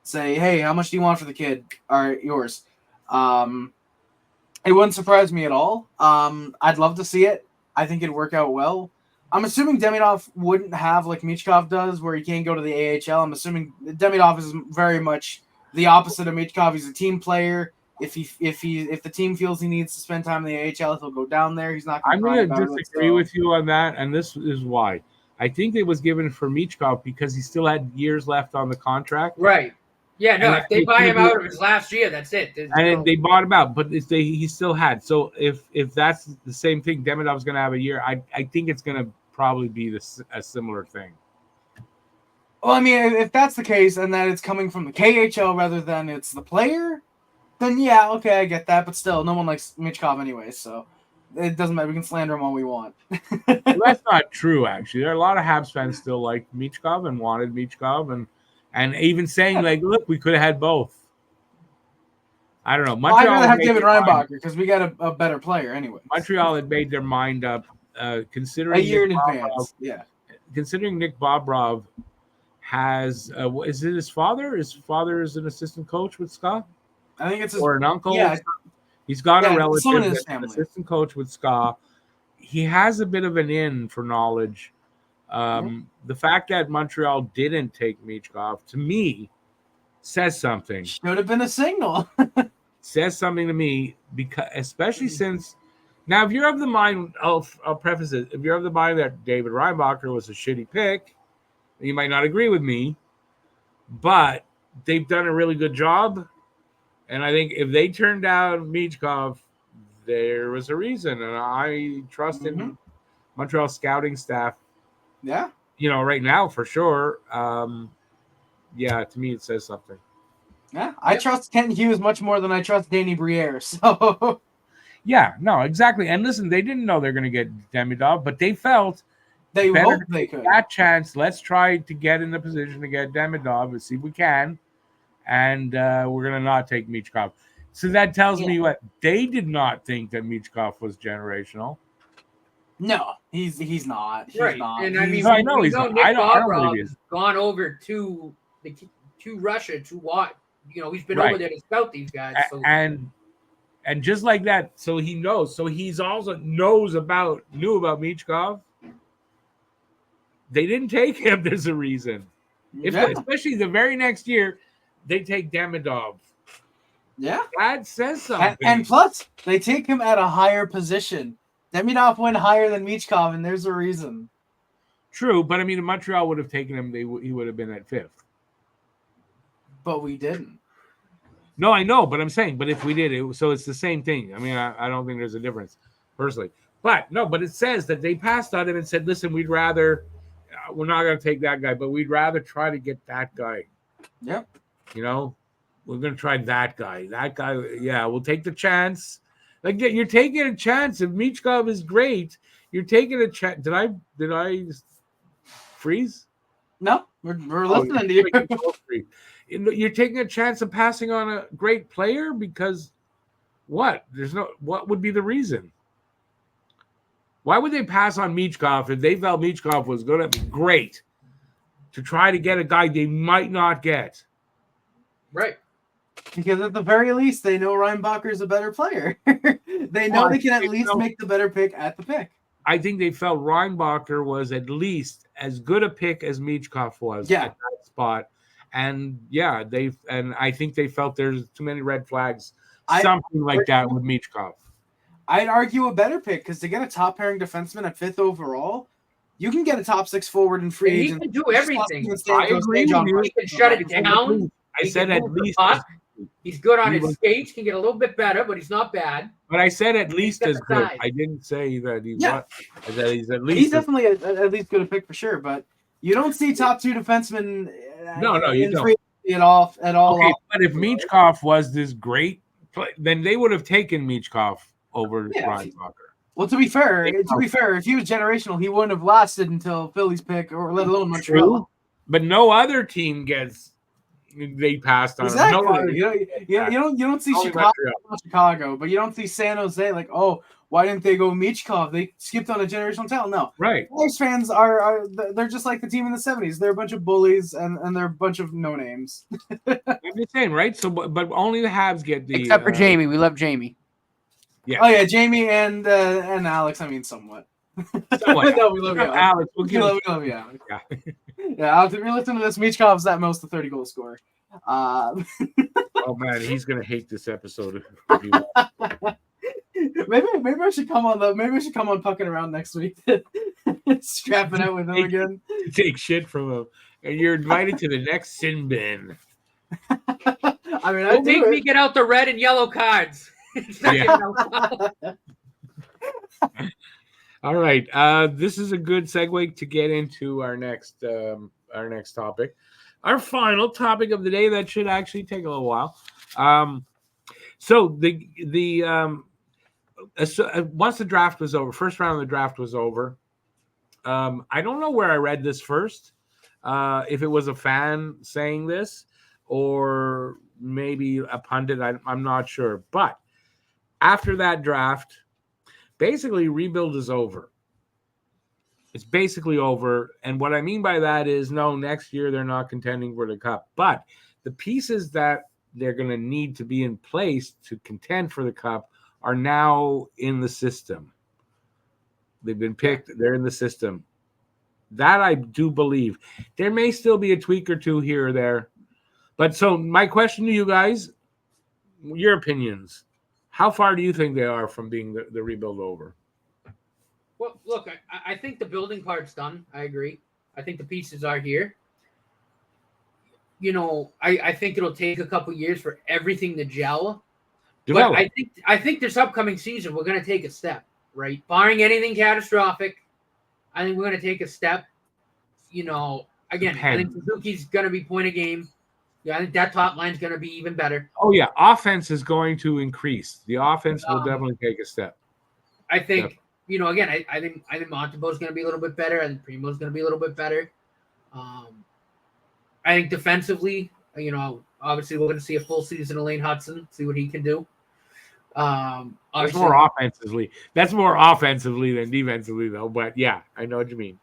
say, "Hey, how much do you want for the kid? All right, yours." It wouldn't surprise me at all. I'd love to see it. I think it'd work out well. I'm assuming Demidov wouldn't have like Michkov does, where he can't go to the AHL. I'm assuming Demidov is very much the opposite of Michkov. He's a team player. If the team feels he needs to spend time in the AHL, he'll go down there. He's not. I'm going to disagree with you on that, and this is why. I think it was given for Michkov because he still had years left on the contract. Right. Yeah, no, And if they buy him out of his last year, that's it. And they bought him out, but he still had. So if that's the same thing, Demidov's going to have a year. I think it's going to probably be a similar thing. Well, I mean, if that's the case, and that it's coming from the KHL rather than it's the player, then yeah, okay, I get that. But still, no one likes Michkov anyway, so it doesn't matter. We can slander him all we want. Well, that's not true, actually. There are a lot of Habs fans still like Michkov and wanted Michkov, and even saying, like, look, we could have had both. I don't know. Montreal I'd rather have David Reinbacher because we got a better player anyway. Montreal had made their mind up, considering a year in advance. Yeah, considering Nick Bobrov has is it his father? His father is an assistant coach with Ska. I think it's or an uncle. Yeah, he's got a relative in his that's an assistant coach with Ska. He has a bit of an in for knowledge. The fact that Montreal didn't take Michkov, to me, says something. Should have been a signal. Says something to me, because especially since now, if you're of the mind, I'll preface it. If you're of the mind that David Reinbacher was a shitty pick, you might not agree with me, but they've done a really good job. And I think if they turned down Michkov, there was a reason, and I trust in Montreal scouting staff. Yeah, right now for sure. Yeah, to me it says something. Yeah, I trust Kent Hughes much more than I trust Danny Briere. So, yeah, no, exactly. And listen, they didn't know they're going to get Demidov, but they felt they hoped they could. That chance. Let's try to get in the position to get Demidov and see if we can. And we're going to not take Michkov. So that tells me what they did not think that Michkov was generational. No, he's not. He's not. And I mean, I know he's not. Nick Bobrov has gone over to Russia to watch. He's been over there to scout these guys. So. And just like that, so he knows. So he's also knew about Michkov. They didn't take him. There's a reason. Especially the very next year, they take Demidov. Yeah, that says something. And plus, they take him at a higher position. Demidov went higher than Michkov, and there's a reason. True, but I mean, if Montreal would have taken him, he would have been at 5th. But we didn't. No, I know, but I'm saying, but if we did, so it's the same thing. I mean, I don't think there's a difference, personally. But it says that they passed on him and said, listen, we're not going to take that guy, but we'd rather try to get that guy. Yep. We're going to try that guy. That guy, yeah, we'll take the chance. Like, you're taking a chance. If Michkov is great, you're taking a chance. Did I freeze? No, we're listening to you. You're taking a chance of passing on a great player because what? What would be the reason? Why would they pass on Michkov if they felt Michkov was going to be great to try to get a guy they might not get? Right. Because at the very least, they know Reinbacher is a better player. They know they can at least make the better pick at the pick. I think they felt Reinbacher was at least as good a pick as Michkov was at that spot. And I think they felt there's too many red flags, something like that with Michkov. I'd argue a better pick because to get a top pairing defenseman at 5th overall, you can get a top 6 forward in free agent. He can do everything. I agree with you. He can shut it down. I said at least. He's good on his skates. Can get a little bit better, but he's not bad. But I said at least as good. I didn't say that he's not. I said he's at least. He's definitely at least good a pick for sure. But you don't see top 2 defensemen. No, you don't. At all. Okay, but if Michkov was this great, then they would have taken Michkov over Reinbacher. Well, to be fair, if he was generational, he wouldn't have lasted until Philly's pick, or let alone Montreal. True, but no other team gets. They passed on exactly. Him. You don't see Chicago, but you don't see San Jose like, oh, why didn't they go Michkov? They skipped on a generational talent. No, right. Flyers fans they're just like the team in the 70s. They're a bunch of bullies and they're a bunch of no names. I'm just saying, right? So, but only the Habs get the except for Jamie. We love Jamie. Yeah. Oh yeah, Jamie and Alex. I mean, somewhat. No, we love you, Alex. We love you, Alex. Yeah, Alex, if you're listening to this, Michkov's at most a 30-goal scorer. Oh man, he's gonna hate this episode. Maybe I should come on Pucking Around next week. Strapping out with him again. Take shit from him, and you're invited to the next sin bin. I mean, Don't make me get out the red and yellow cards. It's not getting out. All right. This is a good segue to get into our next topic. Our final topic of the day that should actually take a little while. So once the draft was over, first round of the draft was over. I don't know where I read this first. If it was a fan saying this or maybe a pundit, I'm not sure. But after that draft, basically rebuild is over. It's basically over. And what I mean by that is, no, next year they're not contending for the cup. But the pieces that they're going to need to be in place to contend for the cup are now in the system. They've been picked. They're in the system. That I do believe. There may still be a tweak or two here or there. But so my question to you guys, your opinions. How far do you think they are from being the rebuild over? Well, look, I think the building part's done. I agree. I think the pieces are here. I think it'll take a couple years for everything to gel. Develop. But I think this upcoming season we're going to take a step, right? Barring anything catastrophic, I think we're going to take a step. Again, I think Suzuki's going to be point a game. Yeah, I think that top line's going to be even better. Oh, yeah. Offense is going to increase. The offense will definitely take a step. I think, again, I think Montembeau's going to be a little bit better. I think Primo's going to be a little bit better. I think defensively, obviously we're going to see a full season of Lane Hudson, see what he can do. That's more offensively. That's more offensively than defensively, though. But, yeah, I know what you mean.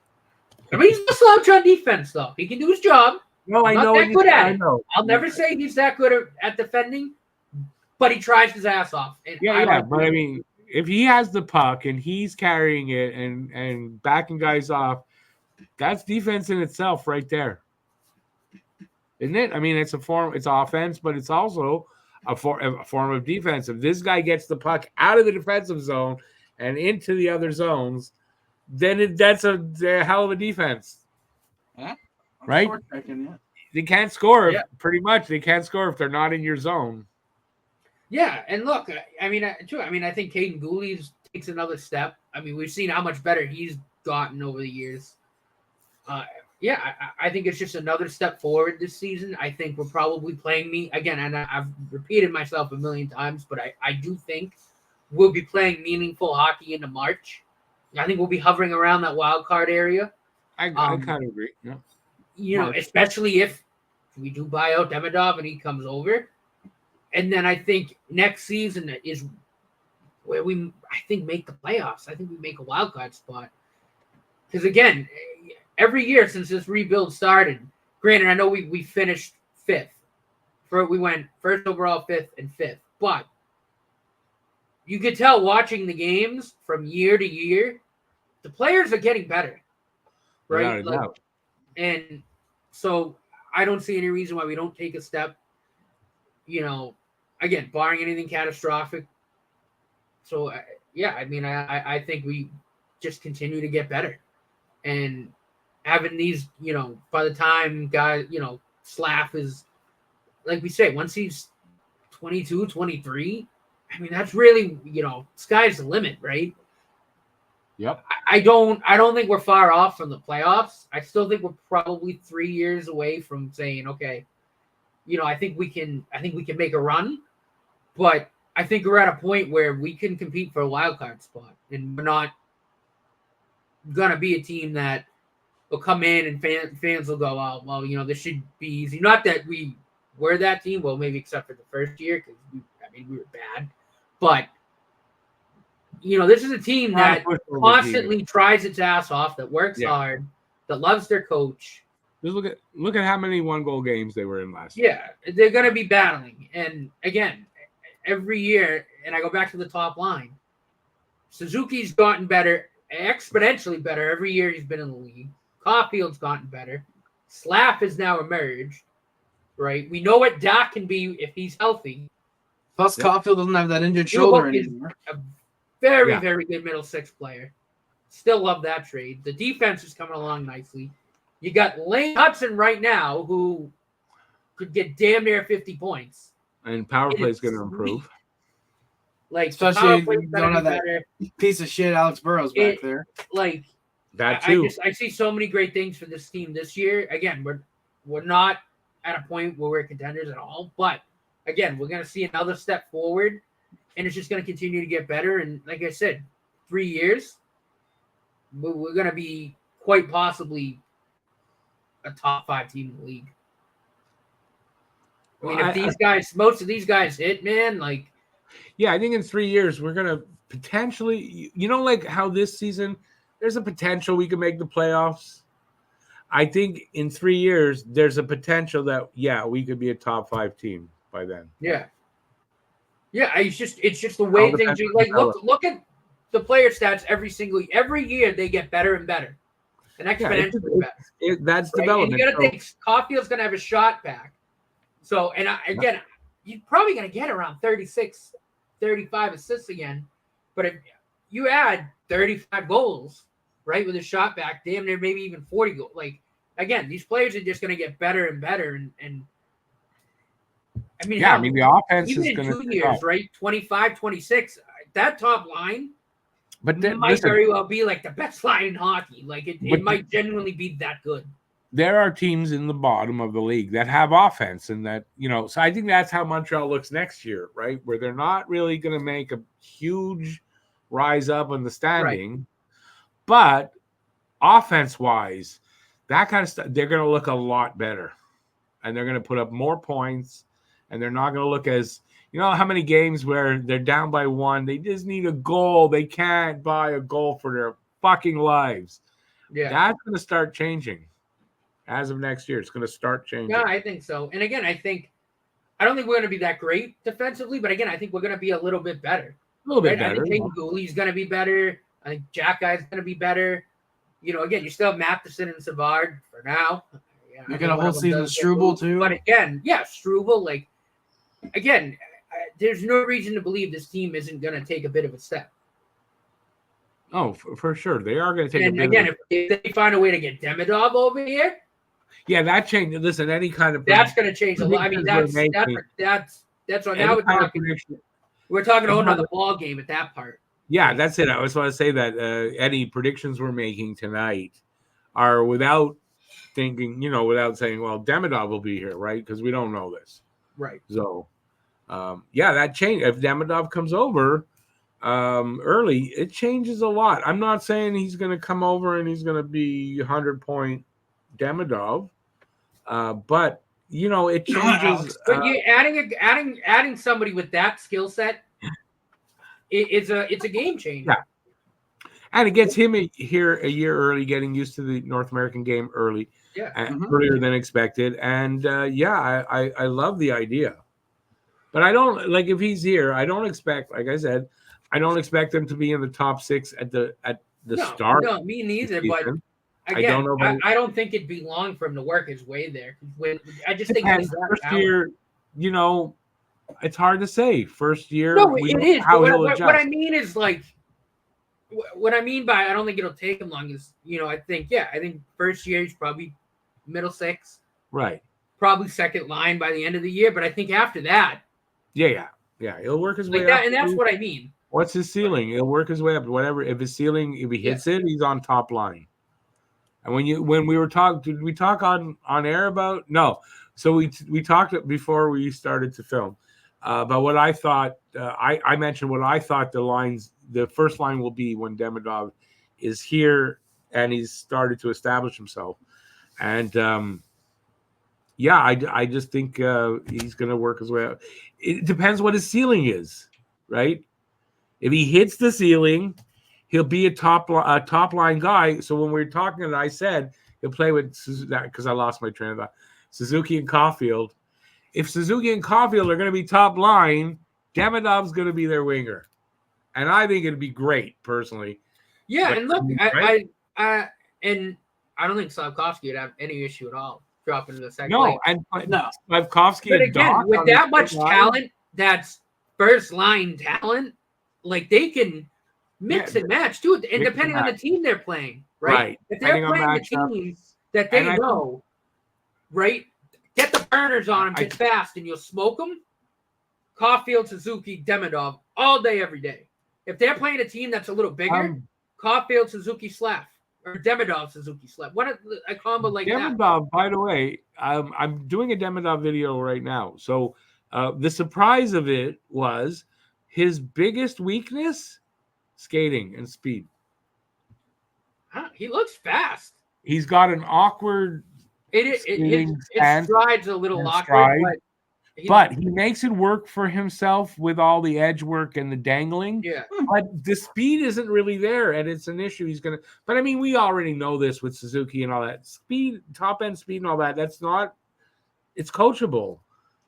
I mean, he's no slouch on defense, though. He can do his job. No, I know. That good at it. I'll never say he's that good at defending, but he tries his ass off. And but I mean, if he has the puck and he's carrying it and backing guys off, that's defense in itself right there. Isn't it? I mean, it's offense, but it's also a form of defense. If this guy gets the puck out of the defensive zone and into the other zones, then that's a hell of a defense. Yeah. Right? They can't score. Pretty much. They can't score if they're not in your zone. Yeah, and look, I mean, I think Caden Gooley takes another step. I mean, we've seen how much better he's gotten over the years. I think it's just another step forward this season. I think we're probably playing again, and I've repeated myself a million times, but I do think we'll be playing meaningful hockey into March. I think we'll be hovering around that wild card area. I kind of agree. Yeah. Especially if we do buy out Demidov and he comes over. And then I think next season is where we make the playoffs. I think we make a wild card spot. Because again, every year since this rebuild started, granted, I know we finished fifth. We went first overall, fifth, and fifth. But you could tell watching the games from year to year, the players are getting better. Right? And so I don't see any reason why we don't take a step, again, barring anything catastrophic. So, I think we just continue to get better. And having these, by the time guys, Slav is, like we say, once he's 22, 23, I mean, that's really, sky's the limit, right? Yep. I don't think we're far off from the playoffs. I still think we're probably 3 years away from saying, okay, I think we can make a run, but I think we're at a point where we can compete for a wild card spot, and we're not gonna be a team that will come in and fans will go, oh, well, this should be easy. Not that we were that team, well, maybe except for the first year because we were bad, but. This is a team that constantly tries its ass off, that works hard, that loves their coach. Just look at how many 1-goal games they were in last year. Yeah, they're going to be battling. And again, every year, and I go back to the top line, Suzuki's gotten better, exponentially better every year he's been in the league. Caulfield's gotten better. Slav has now emerged, right? We know what Dak can be if he's healthy. Plus, Caulfield doesn't have that injured shoulder anymore. Very, very good middle six player. Still love that trade. The defense is coming along nicely. You got Lane Hudson right now, who could get damn near 50 points. And power play is going to improve. Like, especially you don't have that piece of shit Alex Burrows back there. Like that too. I see so many great things for this team this year. Again, we're not at a point where we're contenders at all, but again, we're going to see another step forward, and it's just going to continue to get better. And like I said, 3 years, we're going to be quite possibly a top 5 team in the league. I mean, if most of these guys hit, man, like. Yeah, I think in 3 years, we're going to potentially, like how this season, there's a potential we can make the playoffs. I think in 3 years, there's a potential that, we could be a top 5 team by then. Yeah. Yeah, it's just the way things are. Like, look at the player stats every year, they get better and better. And exponentially better. That's right? development. And you got to think Caulfield's going to have a shot back. So, and again, you're probably going to get around 36, 35 assists again. But if you add 35 goals, right, with a shot back, damn near maybe even 40 goals. Like, again, these players are just going to get better and better. And I mean, the offense even is in going to 2 years, right, 25, 26, that top line but might very well be like the best line in hockey. Like, it might genuinely be that good. There are teams in the bottom of the league that have offense, and that, so I think that's how Montreal looks next year, right? Where they're not really going to make a huge rise up in the standing, right. But offense-wise, that kind of stuff, they're going to look a lot better, and they're going to put up more points, and they're not going to look as, how many games where they're down by 1, they just need a goal, they can't buy a goal for their fucking lives. Yeah, that's going to start changing. As of next year, it's going to start changing. Yeah, I think so. And again, I don't think we're going to be that great defensively, but again, I think we're going to be a little bit better. A little bit better. I think Gooley's going to be better. I think Jack Guy's going to be better. Again, you still have Matheson and Savard for now. Yeah, you got a whole season of Struble too. But again, Struble, like, again, there's no reason to believe this team isn't going to take a bit of a step. Oh, for sure. They are going to take a bit of a step. If they find a way to get Demidov over here, yeah, that changes. Listen, any kind of that's going to change a lot. I mean, that's what now we're talking a whole nother ball game at that part. Yeah, that's it. I just want to say that any predictions we're making tonight are without thinking, without saying, well, Demidov will be here, right? Because we don't know this, right? So, that change. If Demidov comes over early, it changes a lot. I'm not saying he's going to come over and he's going to be 100-point Demidov, but it changes. But adding somebody with that skill set, it's a game changer. Yeah, and it gets him here a year early, getting used to the North American game early, earlier than expected. And I love the idea, but I don't like if he's here. I don't expect, like I said, I don't expect him to be in the top 6 at the start. No, me neither. But again, I don't think it'd be long for him to work his way there. I just think he's first year, it's hard to say. First year, no, it is. How he'll adjust. What I mean is, like, what I mean by I don't think it'll take him long is, I think first year he's probably middle 6, right? Probably second line by the end of the year. But I think after that, yeah, he'll work his way up. And that's what I mean. What's his ceiling? He'll work his way up. Whatever. If his ceiling, if he hits it, he's on top line. And when we were talking, did we talk on air about? No. So we talked before we started to film about what I thought. I mentioned what I thought the first line will be when Demidov is here and he's started to establish himself. And I just think he's going to work his way up. It depends what his ceiling is, right? If he hits the ceiling, he'll be a top line guy. So when we were talking, and I said he'll play with that because I lost my train of thought. Suzuki and Caulfield. If Suzuki and Caulfield are going to be top line, Demidov's going to be their winger, and I think it'd be great personally. Yeah, and look, right? I don't think Slavkovsky would have any issue at all dropping to the second. No, Slavkovsky. But again, with that much talent, that's first line talent. Like they can mix and match too, and Mix and depending on the match. team they're playing, right? Right. If they're Depending on playing the matchup. team that they And I know, right? Get the burners on them, get fast, and you'll smoke them. Caulfield, Suzuki, Demidov all day, every day. If they're playing a team that's a little bigger, Caulfield, Suzuki, Slav, or Demidov, Suzuki, Slav. What a combo like that. Demidov, by the way, I'm doing a Demidov video right now. So the surprise of it was his biggest weakness, skating and speed. Huh, he looks fast. He's got an awkward his stride's a little awkward, but he makes it work for himself with all the edge work and the dangling. Yeah. But the speed isn't really there, and it's an issue. But I mean, we already know this with Suzuki and all that. Speed, top end speed and all that, it's coachable.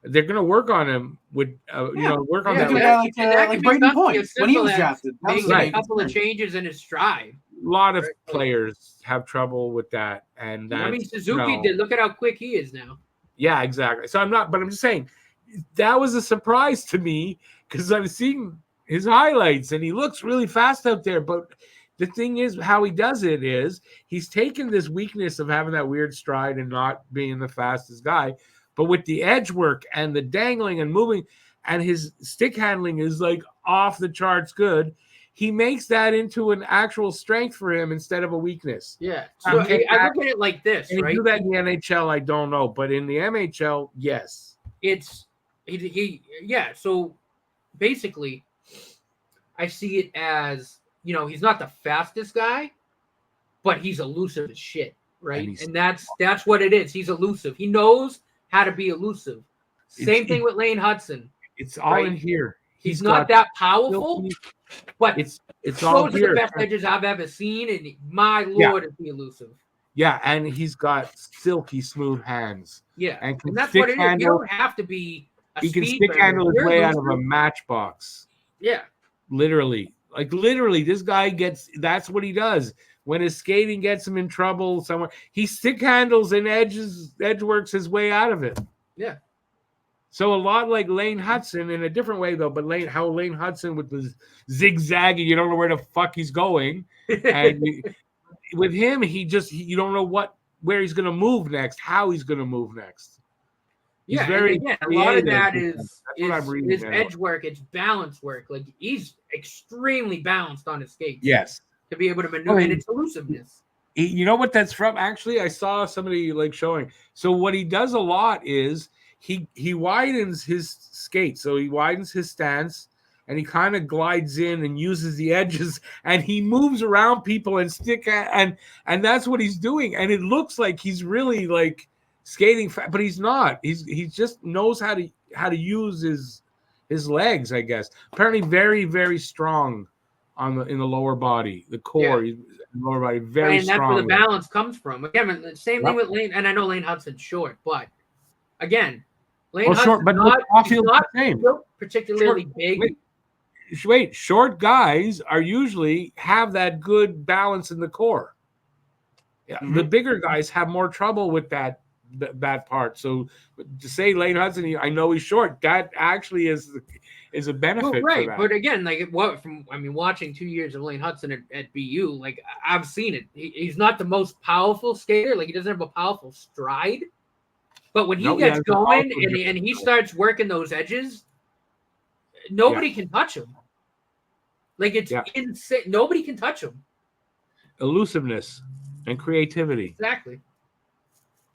They're going to work on him with, work on that. Like Brayden Point when he was drafted. Making a couple of changes in his stride. A lot of players have trouble with that. And I mean, Suzuki did. Look at how quick he is now. Yeah, exactly. So I'm just saying that was a surprise to me because I've seen his highlights and he looks really fast out there. But the thing is, how he does it is he's taken this weakness of having that weird stride and not being the fastest guy, but with the edge work and the dangling and moving, and his stick handling is like off the charts good. He makes that into an actual strength for him instead of a weakness. Yeah. So I look at it like this, and right? Do that in the NHL, I don't know, but in the MHL, yes. So basically, I see it as, he's not the fastest guy, but he's elusive as shit, right? And that's what it is. He's elusive. He knows how to be elusive. Same thing with Lane Hudson. It's all in here. He's not that powerful, but it's all those here. are the best edges I've ever seen, and my lord, is he elusive. Yeah, and he's got silky smooth hands. Yeah, and that's what it is. You don't have to be he can stick handle his way out of a matchbox. Yeah. Literally. This guy that's what he does. When his skating gets him in trouble somewhere, he stick handles and edge works his way out of it. Yeah. So a lot like Lane Hudson in a different way though, but Lane Hudson with the zigzaggy, you don't know where the fuck he's going. And with him, you don't know where he's gonna move next, how he's gonna move next. He's a lot of that is edge work, it's balance work. Like he's extremely balanced on his skates. Yes. To be able to maneuver, and it's elusiveness. You know what that's from? Actually, I saw somebody showing. So what he does a lot is he widens his skate. So he widens his stance and he kind of glides in and uses the edges and he moves around people and and that's what he's doing. And it looks like he's really skating, but he's not. He just knows how to use his legs, I guess. Apparently very, very strong in the lower body, the core, lower body, very strong. And that's where the balance comes from. Again, the same thing with Lane, and I know Lane Hudson's short, but again, Lane Hudson's not particularly big. Wait, short guys are usually have that good balance in the core. Yeah, the bigger guys have more trouble with that part. So to say Lane Hudson, I know he's short, that actually is a benefit. Right, for that. But again, watching 2 years of Lane Hudson at BU, I've seen it. He's not the most powerful skater. He doesn't have a powerful stride. But when he gets going and he starts working those edges, nobody can touch him. It's insane. Nobody can touch him. Elusiveness and creativity. Exactly.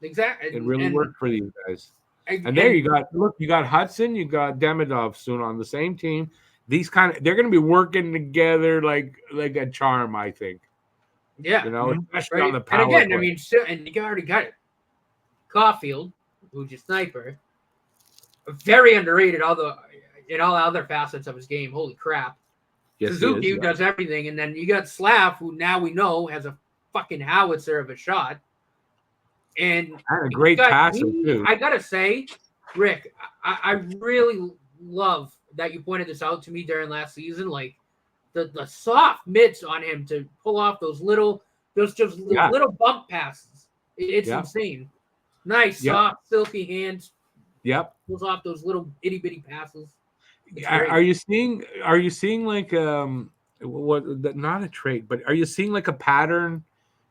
It really worked for these guys. And there you got Hudson, you got Demidov soon on the same team. They're going to be working together like a charm, I think. Yeah. Especially on the power. And again, and you already got it. Caulfield, who's your sniper, very underrated in all other facets of his game. Holy crap. Yes, Suzuki, who does everything. And then you got Slav, who now we know has a fucking howitzer of a shot. And a great passer, too. I got to say, Rick, I really love that you pointed this out to me during last season. The soft mitts on him to pull off those little bump passes. It's insane. Nice, soft, silky hands. Yep. Pulls off those little itty bitty passes. Are you seeing not a trait, but are you seeing like a pattern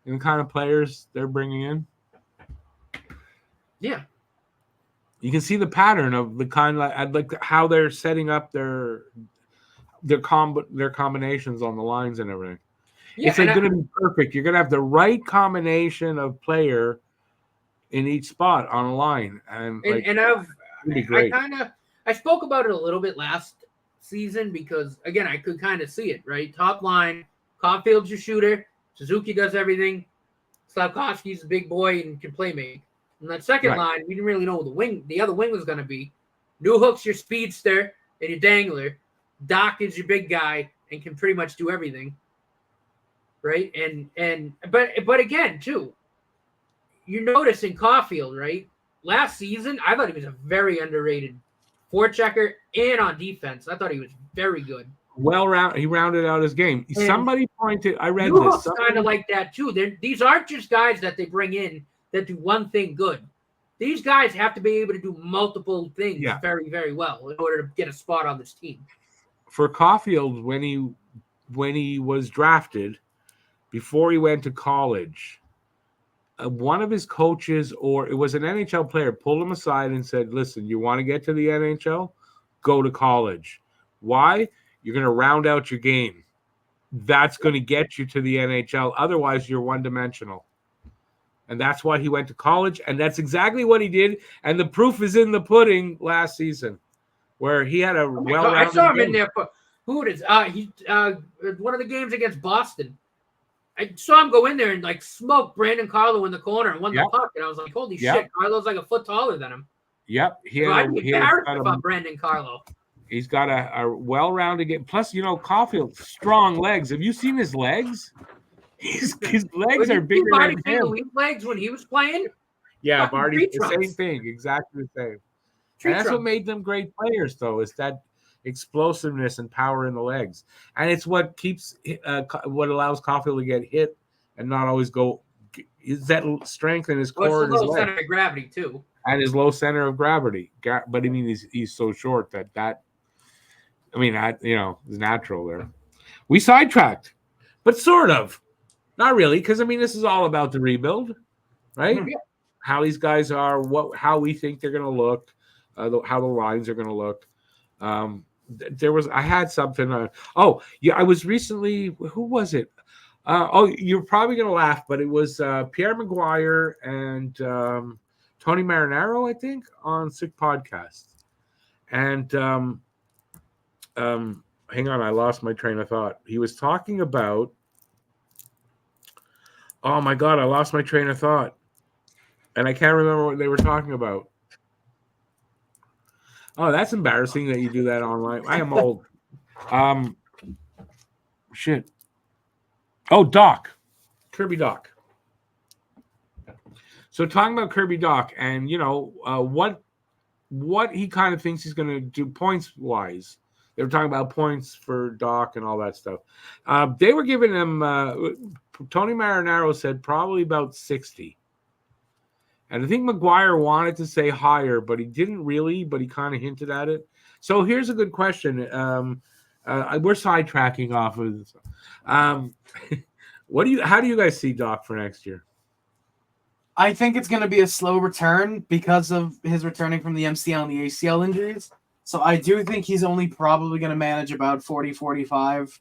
in the kind of players they're bringing in? Yeah. You can see the pattern of the kind of like how they're setting up their combinations on the lines and everything. Yeah, it's like going to be perfect. You're going to have the right combination of player in each spot on a line, and I've be great. I spoke about it a little bit last season because again I could kind of see it, right? Top line, Caulfield's your shooter, Suzuki does everything, Slavkovsky's a big boy and can play make. And that second line, we didn't really know who the other wing was going to be. Newhook's your speedster and your dangler. Doc is your big guy and can pretty much do everything, right? But again, too, you notice in Caulfield, right? Last season, I thought he was a very underrated forechecker and on defense. I thought he was very good. He rounded out his game. And somebody pointed. I read Newhook's this. Kind of like that too. These aren't just guys that they bring in that do one thing good. These guys have to be able to do multiple things very, very well in order to get a spot on this team. For Caulfield, when he was drafted, before he went to college, one of his coaches, or it was an NHL player, pulled him aside and said, "Listen, you want to get to the NHL? Go to college. Why? You're going to round out your game. That's going to get you to the NHL. Otherwise, you're one-dimensional." And that's why he went to college, and that's exactly what he did. And the proof is in the pudding last season, where he had a well-rounded I saw him game. in there for who it is. One of the games against Boston. I saw him go in there and like smoke Brandon Carlo in the corner and won the puck, and I was like, "Holy shit, Carlo's like a foot taller than him." Yep, I'd be embarrassed about Brandon Carlo. He's got a well-rounded game. Plus, Caulfield, strong legs. Have you seen his legs? His legs are bigger than him. Legs when he was playing. Yeah, Marty, the same thing, exactly the same. And that's what made them great players, though, is that explosiveness and power in the legs, and it's what keeps what allows Caulfield to get hit and not always go. Is that strength in his core and his low center of gravity too, and his low center of gravity. But I mean, he's so short that is natural there. We sidetracked, but sort of. Not really, because this is all about the rebuild, right? Mm-hmm. How these guys are, how we think they're going to look, how the lines are going to look. I had something. I was recently. Who was it? You're probably going to laugh, but it was Pierre Maguire and Tony Marinaro, I think, on Sick Podcast. And hang on, I lost my train of thought. He was talking about. Oh my God, I lost my train of thought. And I can't remember what they were talking about. Oh, that's embarrassing that you do that online. I am old. Shit. Oh, Doc. Kirby Doc. So talking about Kirby Doc and, what he kind of thinks he's going to do points-wise. They were talking about points for Doc and all that stuff. They were giving him, Tony Marinaro said probably about 60. And I think Maguire wanted to say higher, but he didn't really, but he kind of hinted at it. So here's a good question. We're sidetracking off of this. How do you guys see Doc for next year? I think it's going to be a slow return because of his returning from the MCL and the ACL injuries. So I do think he's only probably going to manage about 40, 45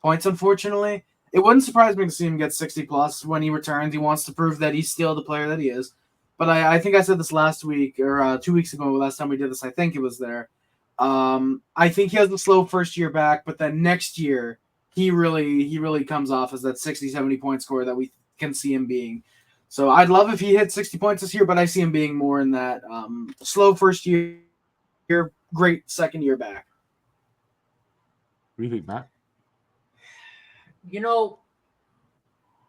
points, unfortunately. It wouldn't surprise me to see him get 60-plus when he returns. He wants to prove that he's still the player that he is. But I think I said this last week or 2 weeks ago, last time we did this, I think it was there. I think he has a slow first year back, but then next year he really comes off as that 60, 70-point scorer that we can see him being. So I'd love if he hit 60 points this year, but I see him being more in that slow first year, great second year back. What do you think, Matt?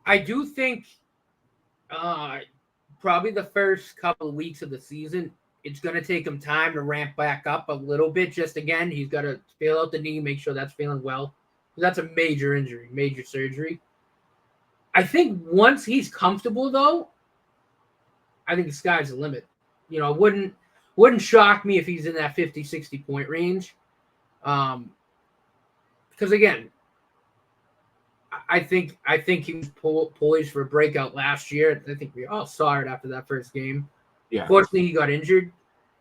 I do think probably the first couple of weeks of the season, it's going to take him time to ramp back up a little bit. Just again, he's got to feel out the knee, make sure that's feeling well. That's a major injury, major surgery. I think once he's comfortable, though, I think the sky's the limit. It wouldn't shock me if he's in that 50, 60-point range. Because, again, I think he was poised for a breakout last year. I think we all saw it after that first game. Yeah. Fortunately, he got injured.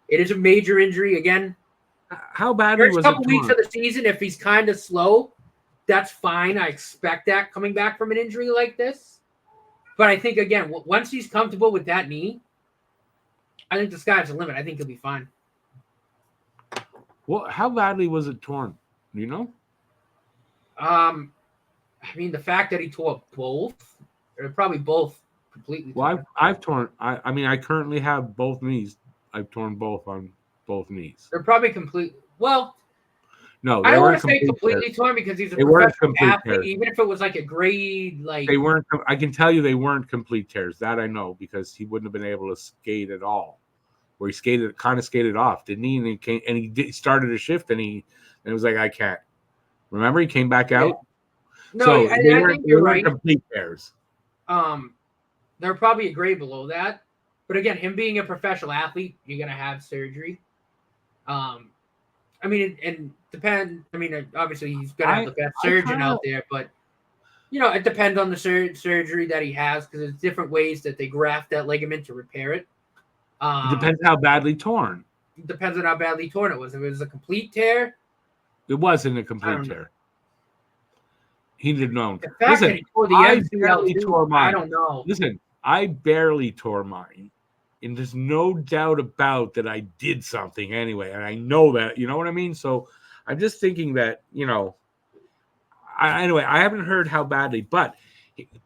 It is a major injury again. How badly First was couple it weeks torn? of the season, if he's kind of slow, that's fine. I expect that coming back from an injury like this. But I think, again, once he's comfortable with that knee, I think the sky's the limit. I think he'll be fine. Well, how badly was it torn? Do you know? I mean, the fact that he tore both, or probably both completely. Well, I've torn. I mean, I currently have both knees. I've torn both on both knees. They're probably complete. Well, No, I they don't want weren't to say completely tears. torn because he's a They weren't professional complete athlete. tears. Even if it was like a grade, like They weren't. I can tell you they weren't complete tears. That I know because he wouldn't have been able to skate at all. Where he kind of skated off, didn't he? And he came and he started a shift, and it was like, I can't. Remember, he came back out. No, So I they think you're right. Complete tears. They're probably a grade below that. But again, him being a professional athlete, you're gonna have surgery. I mean, and depend. I mean, obviously he's gonna have the best surgeon out there, but it depends on the surgery that he has because there's different ways that they graft that ligament to repair it. It depends how badly torn. It depends on how badly torn it was. If it was a complete tear, it wasn't a complete tear. He didn't know. The fact that he tore the MCL tore mine. I don't know. Listen, I barely tore mine. And there's no doubt about that I did something anyway. And I know that, you know what I mean? So I'm just thinking that, anyway, I haven't heard how badly, but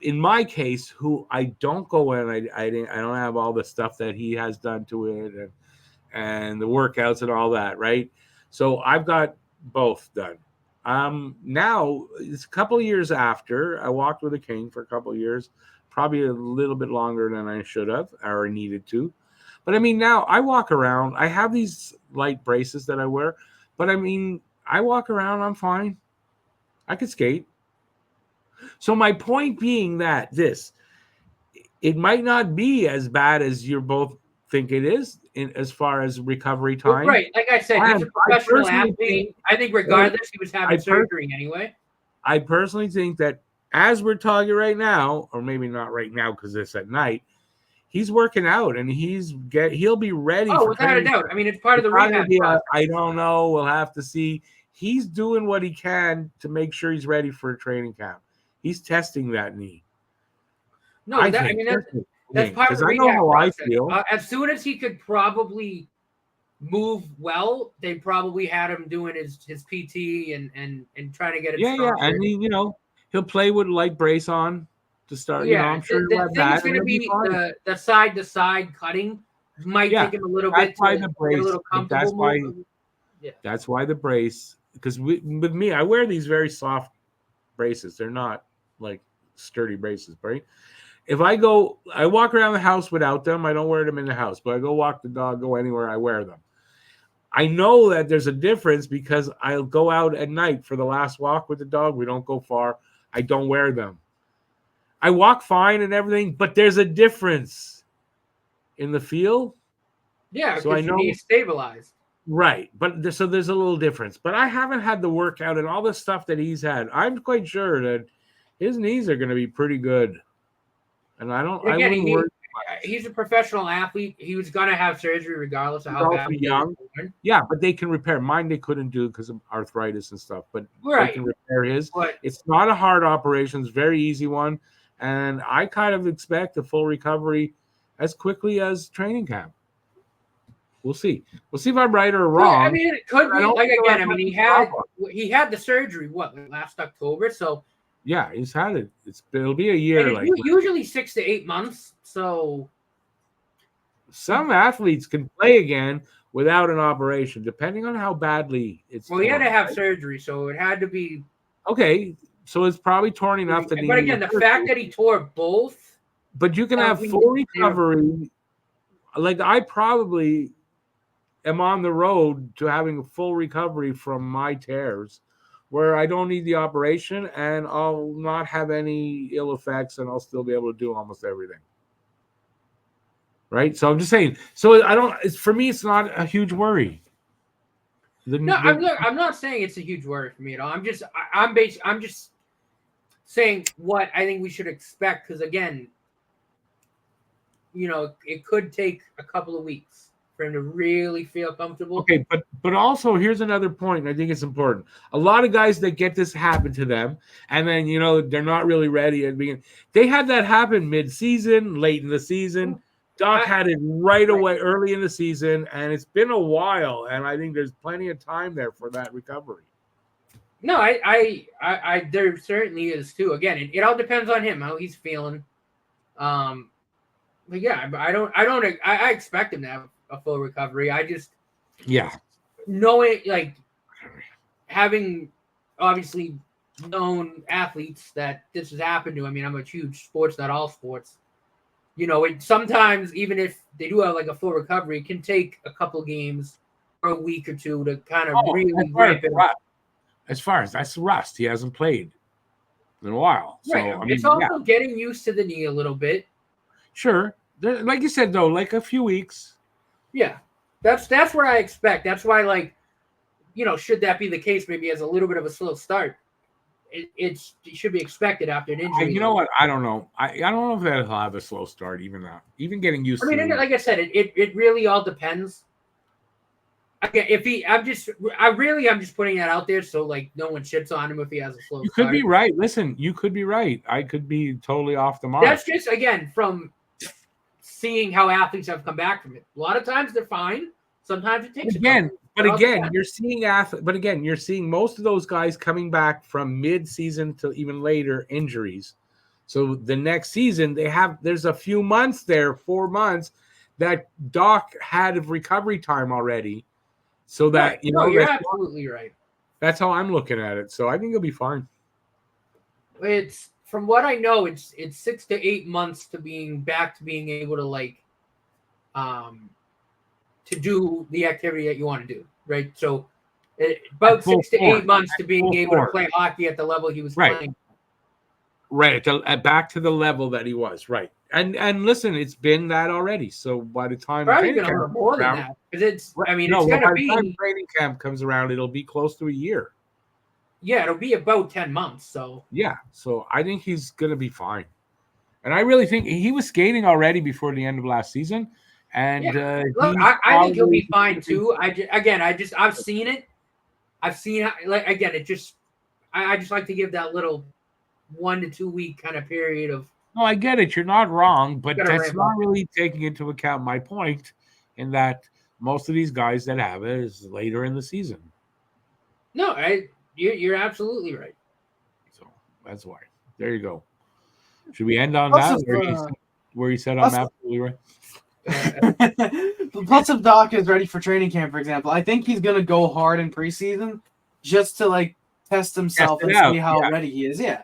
in my case, who I don't go in, I don't have all the stuff that he has done to it and the workouts and all that, right? So I've got both done. Now it's a couple of years after I walked with a cane for a couple of years, probably a little bit longer than I should have or needed to. But I mean, now I walk around, I have these light braces that I wear, but I mean, I walk around, I'm fine. I could skate. So my point being that it might not be as bad as you're both think it is as far as recovery time. Well, right. Like I said, he's a professional athlete. I think regardless, he was having surgery anyway. I personally think that as we're talking right now, or maybe not right now because it's at night, he's working out and he'll be ready. Oh, without a doubt. I mean, it's part of the rehab process. I don't know. We'll have to see. He's doing what he can to make sure he's ready for a training camp. He's testing that knee. No, that's part of the rehab process. As soon as he could probably move well, they probably had him doing his PT and trying to get it started. Yeah, and he'll play with light brace on to start. Yeah, I'm sure the thing's going to be the side to side cutting might take him a little bit to get a little comfortable. That's why the brace. Because with me, I wear these very soft braces. They're not like sturdy braces, right? If I walk around the house without them. I don't wear them in the house, but I go walk the dog, go anywhere, I wear them. I know that there's a difference because I'll go out at night for the last walk with the dog. We don't go far. I don't wear them. I walk fine and everything, but there's a difference in the feel. Yeah, so I know he's stabilized. Right, but so there's a little difference. But I haven't had the workout and all the stuff that he's had. I'm quite sure that his knees are going to be pretty good. And he's a professional athlete. He was going to have surgery regardless of how bad he was. Yeah, but they can repair. Mine they couldn't do because of arthritis and stuff. But they can repair his. It's not a hard operation. It's a very easy one. And I kind of expect a full recovery as quickly as training camp. We'll see. We'll see if I'm right or wrong. I mean, it could be. Like again, I mean, he had the surgery last October. So yeah, he's had it. It'll be a year. Like usually 6 to 8 months. So some athletes can play again without an operation, depending on how badly it's. Well, he had to have surgery, so it had to be. Okay, so it's probably torn enough that. But again, the fact that he tore both. But you can have full recovery. Like I probably am on the road to having a full recovery from my tears, where I don't need the operation and I'll not have any ill effects and I'll still be able to do almost everything. Right? So I'm just saying. So for me, it's not a huge worry. I'm not saying it's a huge worry for me at all. I'm just saying what I think we should expect because again, it could take a couple of weeks for him to really feel comfortable. Okay, but also here's another point. I think it's important. A lot of guys that get this happen to them, and then they're not really ready at the beginning. They had that happen mid-season, late in the season. Doc had it right away, early in the season, and it's been a while. And I think there's plenty of time there for that recovery. No, I there certainly is too. Again, it all depends on him how he's feeling. But yeah, I expect him to have a full recovery. I just knowing like having obviously known athletes that this has happened to. I mean, I'm a huge sports, not all sports. It sometimes even if they do have like a full recovery, it can take a couple games or a week or two to kind of really ramp it up. As far as that's rust, he hasn't played in a while. So right. I mean, it's also getting used to the knee a little bit. Sure. Like you said, though, like a few weeks. Yeah. That's where I expect. That's why, like, should that be the case, maybe as a little bit of a slow start, it should be expected after an injury. You know what? I don't know. I don't know if that'll have a slow start, even getting used to it. I mean, like I said, it really all depends. Okay, I'm just putting that out there so like no one shits on him if he has a slow start. You could be right. Listen, you could be right. I could be totally off the mark. That's just again from seeing how athletes have come back from it. A lot of times they're fine. Sometimes it takes you're seeing most of those guys coming back from mid-season to even later injuries. So the next season there's a few months there, 4 months that Doc had of recovery time already. So that you're absolutely right. That's how I'm looking at it. So I think he'll be fine. It's from what I know, it's 6 to 8 months to being able to like to do the activity that you want to do, right? So about 6 to 8 months to being able to play hockey at the level he was playing. Right, back to the level that he was, right. And listen, it's been that already. So by the time probably going to hurt more than that because it's going to be by the time training camp comes around, it'll be close to a year. Yeah, it'll be about 10 months. So so I think he's going to be fine, and I really think he was skating already before the end of last season. And look, I think he'll be fine too. I've seen it. I've seen like again. I just like to give that little 1 to 2 week kind of period of. No, I get it. You're not wrong, but that's not really taking into account my point in that most of these guys that have it is later in the season. No, you're absolutely right. So that's why. There you go. Should we end on that? Where you said I'm absolutely right? Plus, if Doc is ready for training camp, for example, I think he's gonna go hard in preseason just to like test himself and see how ready he is. Yeah.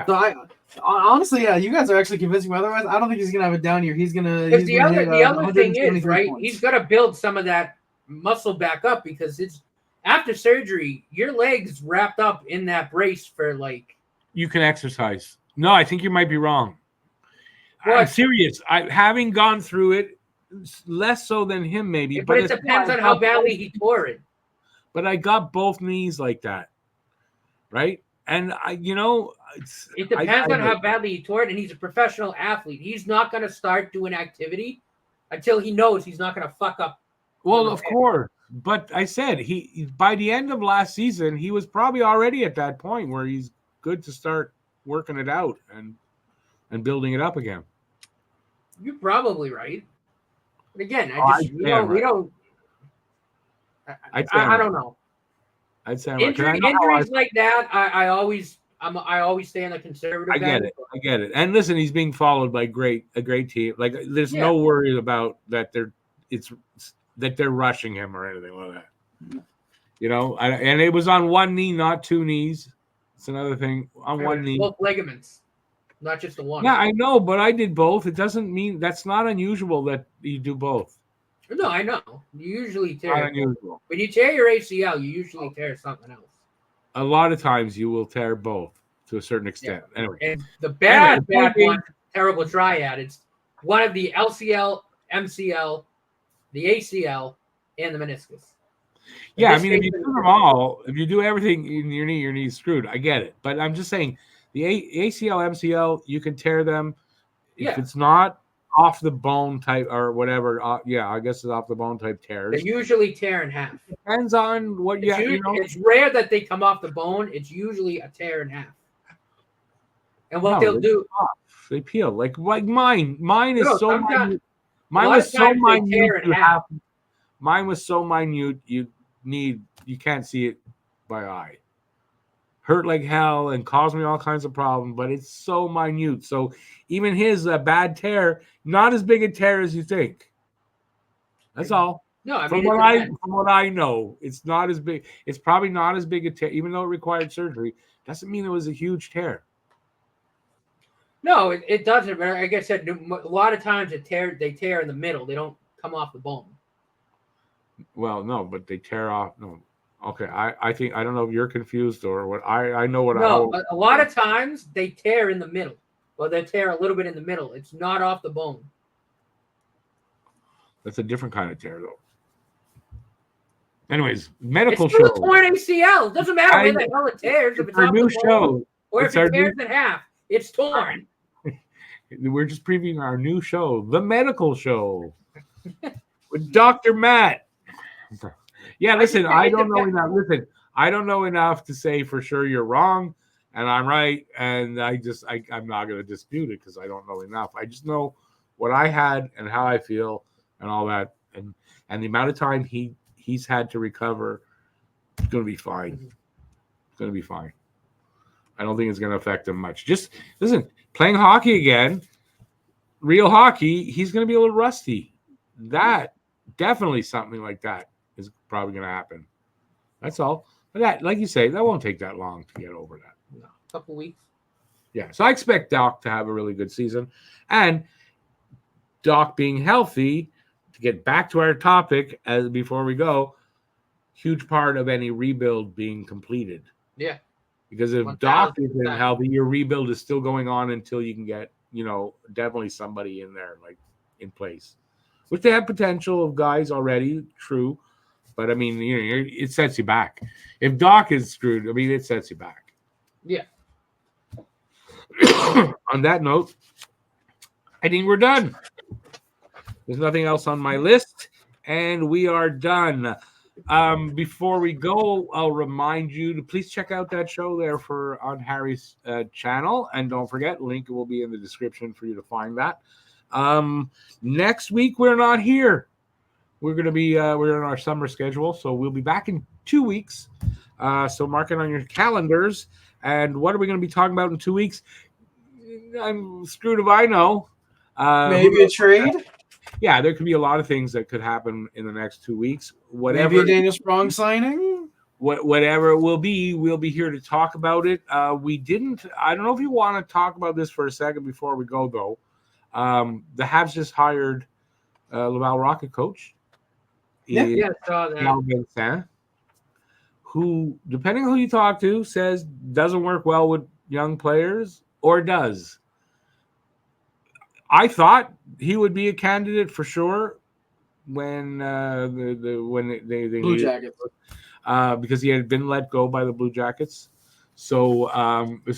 So honestly, you guys are actually convincing me. Otherwise, I don't think he's gonna have a down year. He's gonna. The other thing is right. Points. He's got to build some of that muscle back up because it's after surgery. Your legs wrapped up in that brace for like. You can exercise. No, I think you might be wrong. Well, I'm serious. Having gone through it, less so than him maybe. But it depends on how badly he tore it. But I got both knees like that, right? And it depends on how badly he tore it, and he's a professional athlete. He's not going to start doing activity until he knows he's not going to fuck up. Well, of course. But I said he by the end of last season, he was probably already at that point where he's good to start working it out and building it up again. You're probably right. But again, I don't know. I'd say injuries like that. I always stay on the conservative. I get it. And listen, he's being followed by a great team. Like there's no worry about that. They're rushing him or anything like that. And it was on one knee, not two knees. It's another thing on one knee. Both ligaments, not just the one. Yeah, I know, but I did both. It doesn't mean that's not unusual that you do both. No, I know. You usually tear. Not unusual. When you tear your ACL, you usually tear something else. A lot of times you will tear both to a certain extent. Yeah. Anyway. And the bad one, terrible triad, it's one of the LCL, MCL, the ACL, and the meniscus. Yeah, I mean, if you do them all, if you do everything in your knee, your knee's screwed. I get it. But I'm just saying The ACL, MCL, you can tear them. If Yeah. it's not off the bone type or whatever, I guess it's off the bone type tears. They usually tear in half. Depends on what you know. It's rare that they come off the bone. It's usually a tear in half. And what they'll do, they peel like mine. Mine is so minute. Mine was so minute. Mine was so minute. You can't see it by eye. Hurt like hell and caused me all kinds of problems, but it's so minute. So even his bad tear, not as big a tear as you think. That's all. No, I mean, from what I know, it's not as big. It's probably not as big a tear, even though it required surgery. Doesn't mean it was a huge tear. No, it doesn't. But like I said, a lot of times they tear in the middle. They don't come off the bone. Well, no, but they tear off. No, okay. I think I don't know if you're confused or what. I know what. No, a lot of times they tear in the middle. Well, they tear a little bit in the middle. It's not off the bone. That's a different kind of tear, though. Anyways, medical it's still show. A torn ACL. It doesn't matter where the hell it tears. If it's off new the show. Bone, or if it tears in half, it's torn. We're just previewing our new show, the medical show, with Dr. Matt. Yeah, listen, I don't know enough. Listen, I don't know enough to say for sure you're wrong and I'm right, and I'm not going to dispute it because I don't know enough. I just know what I had and how I feel and all that, and the amount of time he's had to recover. It's going to be fine. It's going to be fine. I don't think it's going to affect him much. Just listen, playing hockey again, real hockey, he's going to be a little rusty. That definitely something like that is probably going to happen. That's all. But that, like you say, that won't take that long to get over that. No, a couple weeks. Yeah. So I expect Doc to have a really good season, and Doc being healthy. To get back to our topic as before we go, huge part of any rebuild being completed. Yeah. Because if Doc isn't healthy, your rebuild is still going on until you can get, definitely somebody in there, like in place. Which they have potential of guys already, true. But I mean, it sets you back. If Doc is screwed, I mean, it sets you back. Yeah. On that note, I think we're done. There's nothing else on my list, and we are done. Before we go, I'll remind you to please check out that show there on Harry's channel, and don't forget, link will be in the description for you to find that. Next week we're not here. We're going to be we're in our summer schedule, so we'll be back in 2 weeks. So mark it on your calendars. And what are we going to be talking about in 2 weeks? I'm screwed if I know. Maybe a trade. Yeah, there could be a lot of things that could happen in the next 2 weeks. Whatever, maybe a Daniel Sprong signing. Whatever it will be, we'll be here to talk about it. I don't know if you want to talk about this for a second before we go, though. The Habs just hired Laval Rocket coach. Yeah, I saw that. Vincent, who, depending on who you talk to, says doesn't work well with young players or does. I thought he would be a candidate for sure when they Blue Jackets, because he had been let go by the Blue Jackets. So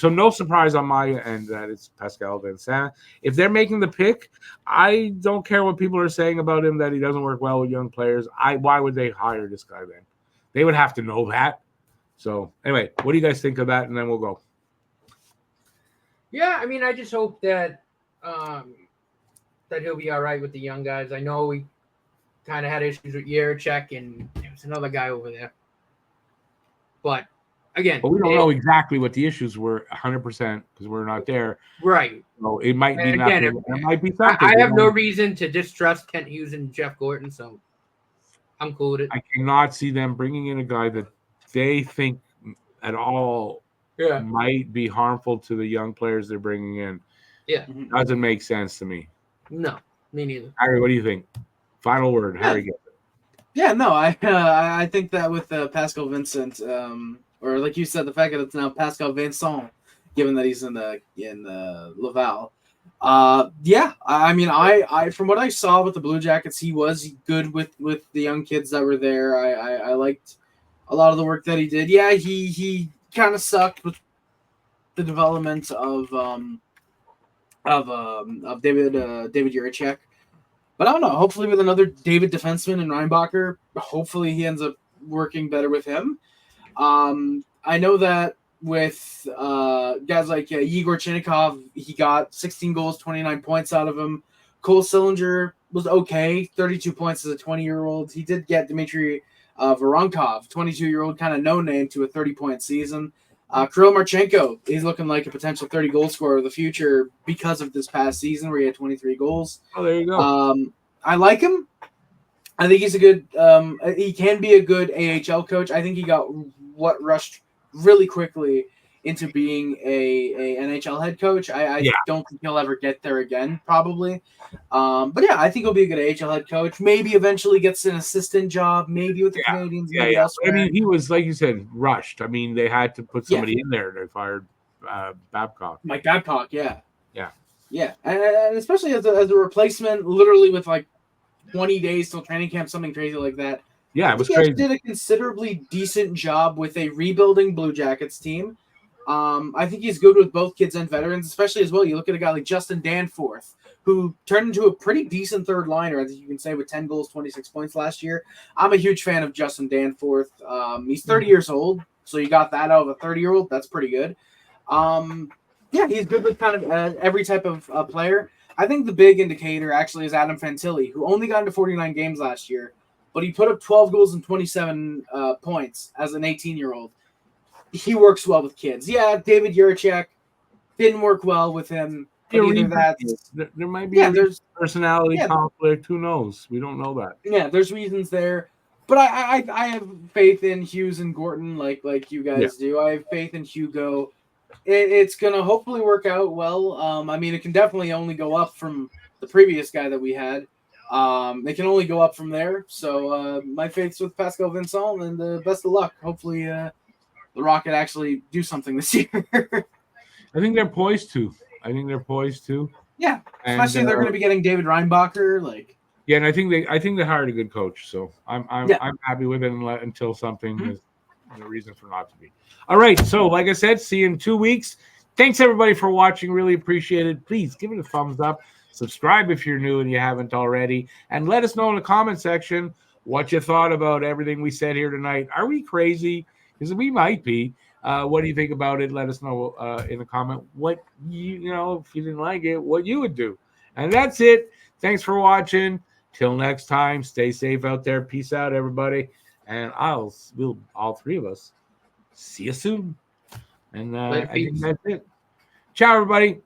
no surprise on my end that it's Pascal Vincent. If they're making the pick, I don't care what people are saying about him that he doesn't work well with young players. Why would they hire this guy then? They would have to know that. So anyway, what do you guys think of that? And then we'll go. Yeah, I mean, I just hope that that he'll be all right with the young guys. I know we kind of had issues with Yerchek, and there's another guy over there. But again, we don't know exactly what the issues were 100% because we're not there. Right. So it might be nothing. It might be something. I have no reason to distrust Kent Hughes and Jeff Gorton, so I'm cool with it. I cannot see them bringing in a guy that they think at all might be harmful to the young players they're bringing in. Yeah. Doesn't make sense to me. No, me neither. Harry, what do you think? Final word. Harry gets it. Yeah, no, I think that with Pascal Vincent, or like you said, the fact that it's now Pascal Vincent, given that he's in the Laval. Yeah, I mean, I from what I saw with the Blue Jackets, he was good with the young kids that were there. I liked a lot of the work that he did. Yeah, he kind of sucked with the development of David Juracek. But I don't know. Hopefully, with another David defenseman and Reinbacher, hopefully he ends up working better with him. I know that with guys like Igor Chinnikov, he got 16 goals, 29 points out of him. Cole Sillinger was okay, 32 points as a 20-year-old. He did get Dmitry Voronkov, 22-year-old, kind of no-name, to a 30-point season. Kirill Marchenko, he's looking like a potential 30-goal scorer of the future because of this past season where he had 23 goals. Oh, there you go. I like him. I think he's a good he can be a good AHL coach. I think he got rushed really quickly into being a NHL head coach. I don't think he'll ever get there again, probably. But yeah, I think he'll be a good AHL head coach. Maybe eventually gets an assistant job, maybe with the Canadians, maybe elsewhere. I mean, he was, like you said, rushed. I mean, they had to put somebody in there. They fired Babcock. Mike Babcock, yeah. Yeah. And especially as a replacement, literally with like 20 days till training camp, something crazy like that. Yeah, it was crazy. He did a considerably decent job with a rebuilding Blue Jackets team. I think he's good with both kids and veterans, especially as well. You look at a guy like Justin Danforth, who turned into a pretty decent third liner, as you can say, with 10 goals, 26 points last year. I'm a huge fan of Justin Danforth. He's 30 years old, so you got that out of a 30-year-old. That's pretty good. Yeah, he's good with kind of every type of player. I think the big indicator actually is Adam Fantilli, who only got into 49 games last year, but he put up 12 goals and 27 points as an 18-year-old. He works well with kids. Yeah, David Juracek didn't work well with him. But there might be there's personality conflict. Who knows? We don't know that. Yeah, there's reasons there. But I have faith in Hughes and Gorton like you guys do. I have faith in Hugo. It's going to hopefully work out well. I mean, it can definitely only go up from the previous guy that we had. They can only go up from there. So my faith's with Pascal Vincent, and best of luck. Hopefully the Rocket actually do something this year. I think they're poised to. Yeah, especially if they're going to be getting David Reinbacher. Yeah, and I think they hired a good coach. So I'm happy with it until something is a reason for not to be. All right, so like I said, see you in 2 weeks. Thanks everybody for watching. Really appreciate it. Please give it a thumbs up. Subscribe if you're new and you haven't already, and let us know in the comment section what you thought about everything we said here tonight. Are we crazy? Because we might be. What do you think about it? Let us know in a comment what if you didn't like it, what you would do. And that's it. Thanks for watching. Till next time, stay safe out there. Peace out, everybody. And we'll all three of us see you soon. And I think that's it. Ciao, everybody.